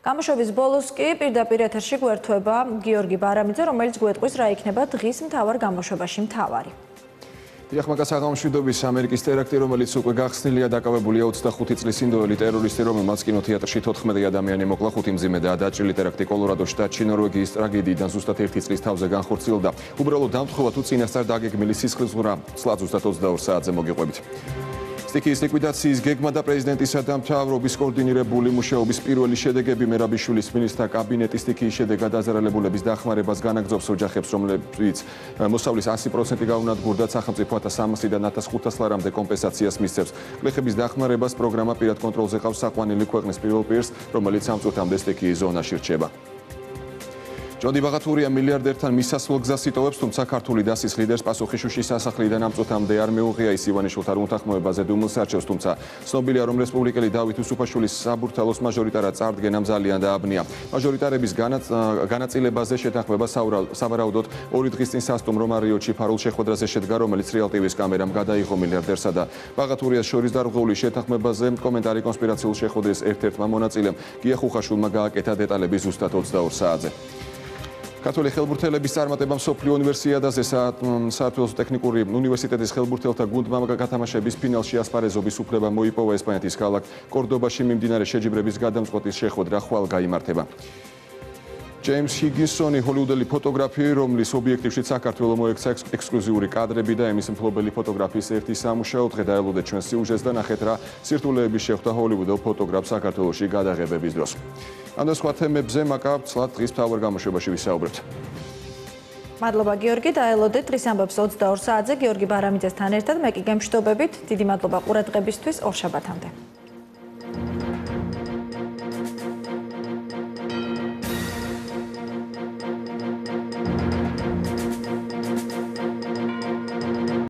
გამოშვების ბოლოს კი პირდაპირ ეთერში გვერდება გიორგი ბარამიძე, რომელიც გვეტყვის რა იქნება დღის მთავარ გამოშვებაში მთავარი. დიახ, მაგას აღმშვიდობის ამერიკის ტერაქტი, რომელიც უკვე გახსნილია, დაკავებულია 25 წლის ინდოელი ტერორისტი, რომელმაც კინოთეატრში 14 ადამიანი მოკლა, 5 მძიმე და დაჭრილი ტერაქტი კოლორადოს შტატში ნორვეგიის ტრაგედიიდან ზუსტად 1 წლის თავზე განხორციელდა. უბრალოდ დამთხოვა თუ წინასწარ დაგეგმილი სისხლისღვრა ცლად ზუსტად 24 საათზე მოგიყვებით. სტიქიის ლიკვიდაციის გეგმა და პრეზიდენტისა და მთავრობის კოორდინირებული მუშაობის პირველი შედეგები მერაბიშვილის მინისტრთა კაბინეტის სტიქიის შედეგად დაზარალებულების დახმარებას განაგრძობს ოჯახებს, რომლებიც მოსავლის 100% გაუნადგურდათ, სახელმწიფო 1300-დან 1500 ლარამდე კომპენსაციას მისცემს. გლეხების დახმარებას პროგრამა პირად კონტროლზე ყავს საყვანილი ქვეყნის პირველ პირს, რომელიც ამ წუთამდე სტიქიის ზონაში რჩება. ჯონდი ბაღათურია მილიარდერთან მისასვლელ გზას იტოვებს, თუმცა ქართული დასის ლიდერს პასუხი შუშის სასახლიდან ამ წუთამდე არ მეუღია. ის ივანიშვილთან უთანხმოებაზე დუმილს არჩევს, თუმცა ცნობილია, რომ რესპუბლიკელი დავით უსუფაშვილის საბურთალოს მაჟორიტარად წარდგენამ ძალიან დააბნია. მაჟორიტარების განაწილებაზე შეთანხმება სავარაუდოდ 2 დღის წინ სასტუმრო მარიოტში ფარულ შეხვედრაზე შედგა, რომელიც რეალ ტივის კამერამ გადაიღო მილიარდერსა და ბაღათურიას შორის დარღვეული შეთანხმებაზე კომენტარი კონსპირაციულ შეხვედრის ერთ-ერთმა მონაწილემ გია ხუხაშვილმა გააკეთა დეტალები ზუსტად 24 საათზე. ქართული ხელბურთელების წარმატება მსოფლიო უნივერსიადაზე საათველოს ტექნიკური უნივერსიტეტის ხელბურთელთა გუნდმა გათამაშების ფინალში ასპარეზობის უფლება მოიპოვა. ესპანეთის ქალაქ კორდობაში მიმდინარე შეჯიბრების გადამწყვეტის შეხვედრა ხვალ გაიმართება. ჯეიმს ჰიგინსონი, ჰოლივუდელი ფოტოგრაფი, რომლის ობიექტივშიც საქართველოს მოექცა ექსკლუზიური კადრები და ემის მფლობელი ფოტოგრაფიის ერთი სამუშაო. დღე დაელოდეთ ჩვენ სიუჟეტს და ნახეთ რა სირთულეები შეხვდა ჰოლივუდელ ფოტოგრაფს საქართველოში გადაღებების დროს. ამ და სხვა თემებზე მაკაცლად დღის მთავარ გამოშვებაში ვისაუბრებთ. მადლობა გიორგი, დაელოდეთ დღის ამბებს 22 საათზე გიორგი ბარამიძესთან ერთად. მე კი გემშვიდობებით. დიდი მადლობა ყურადღებისთვის. ორშაბათამდე.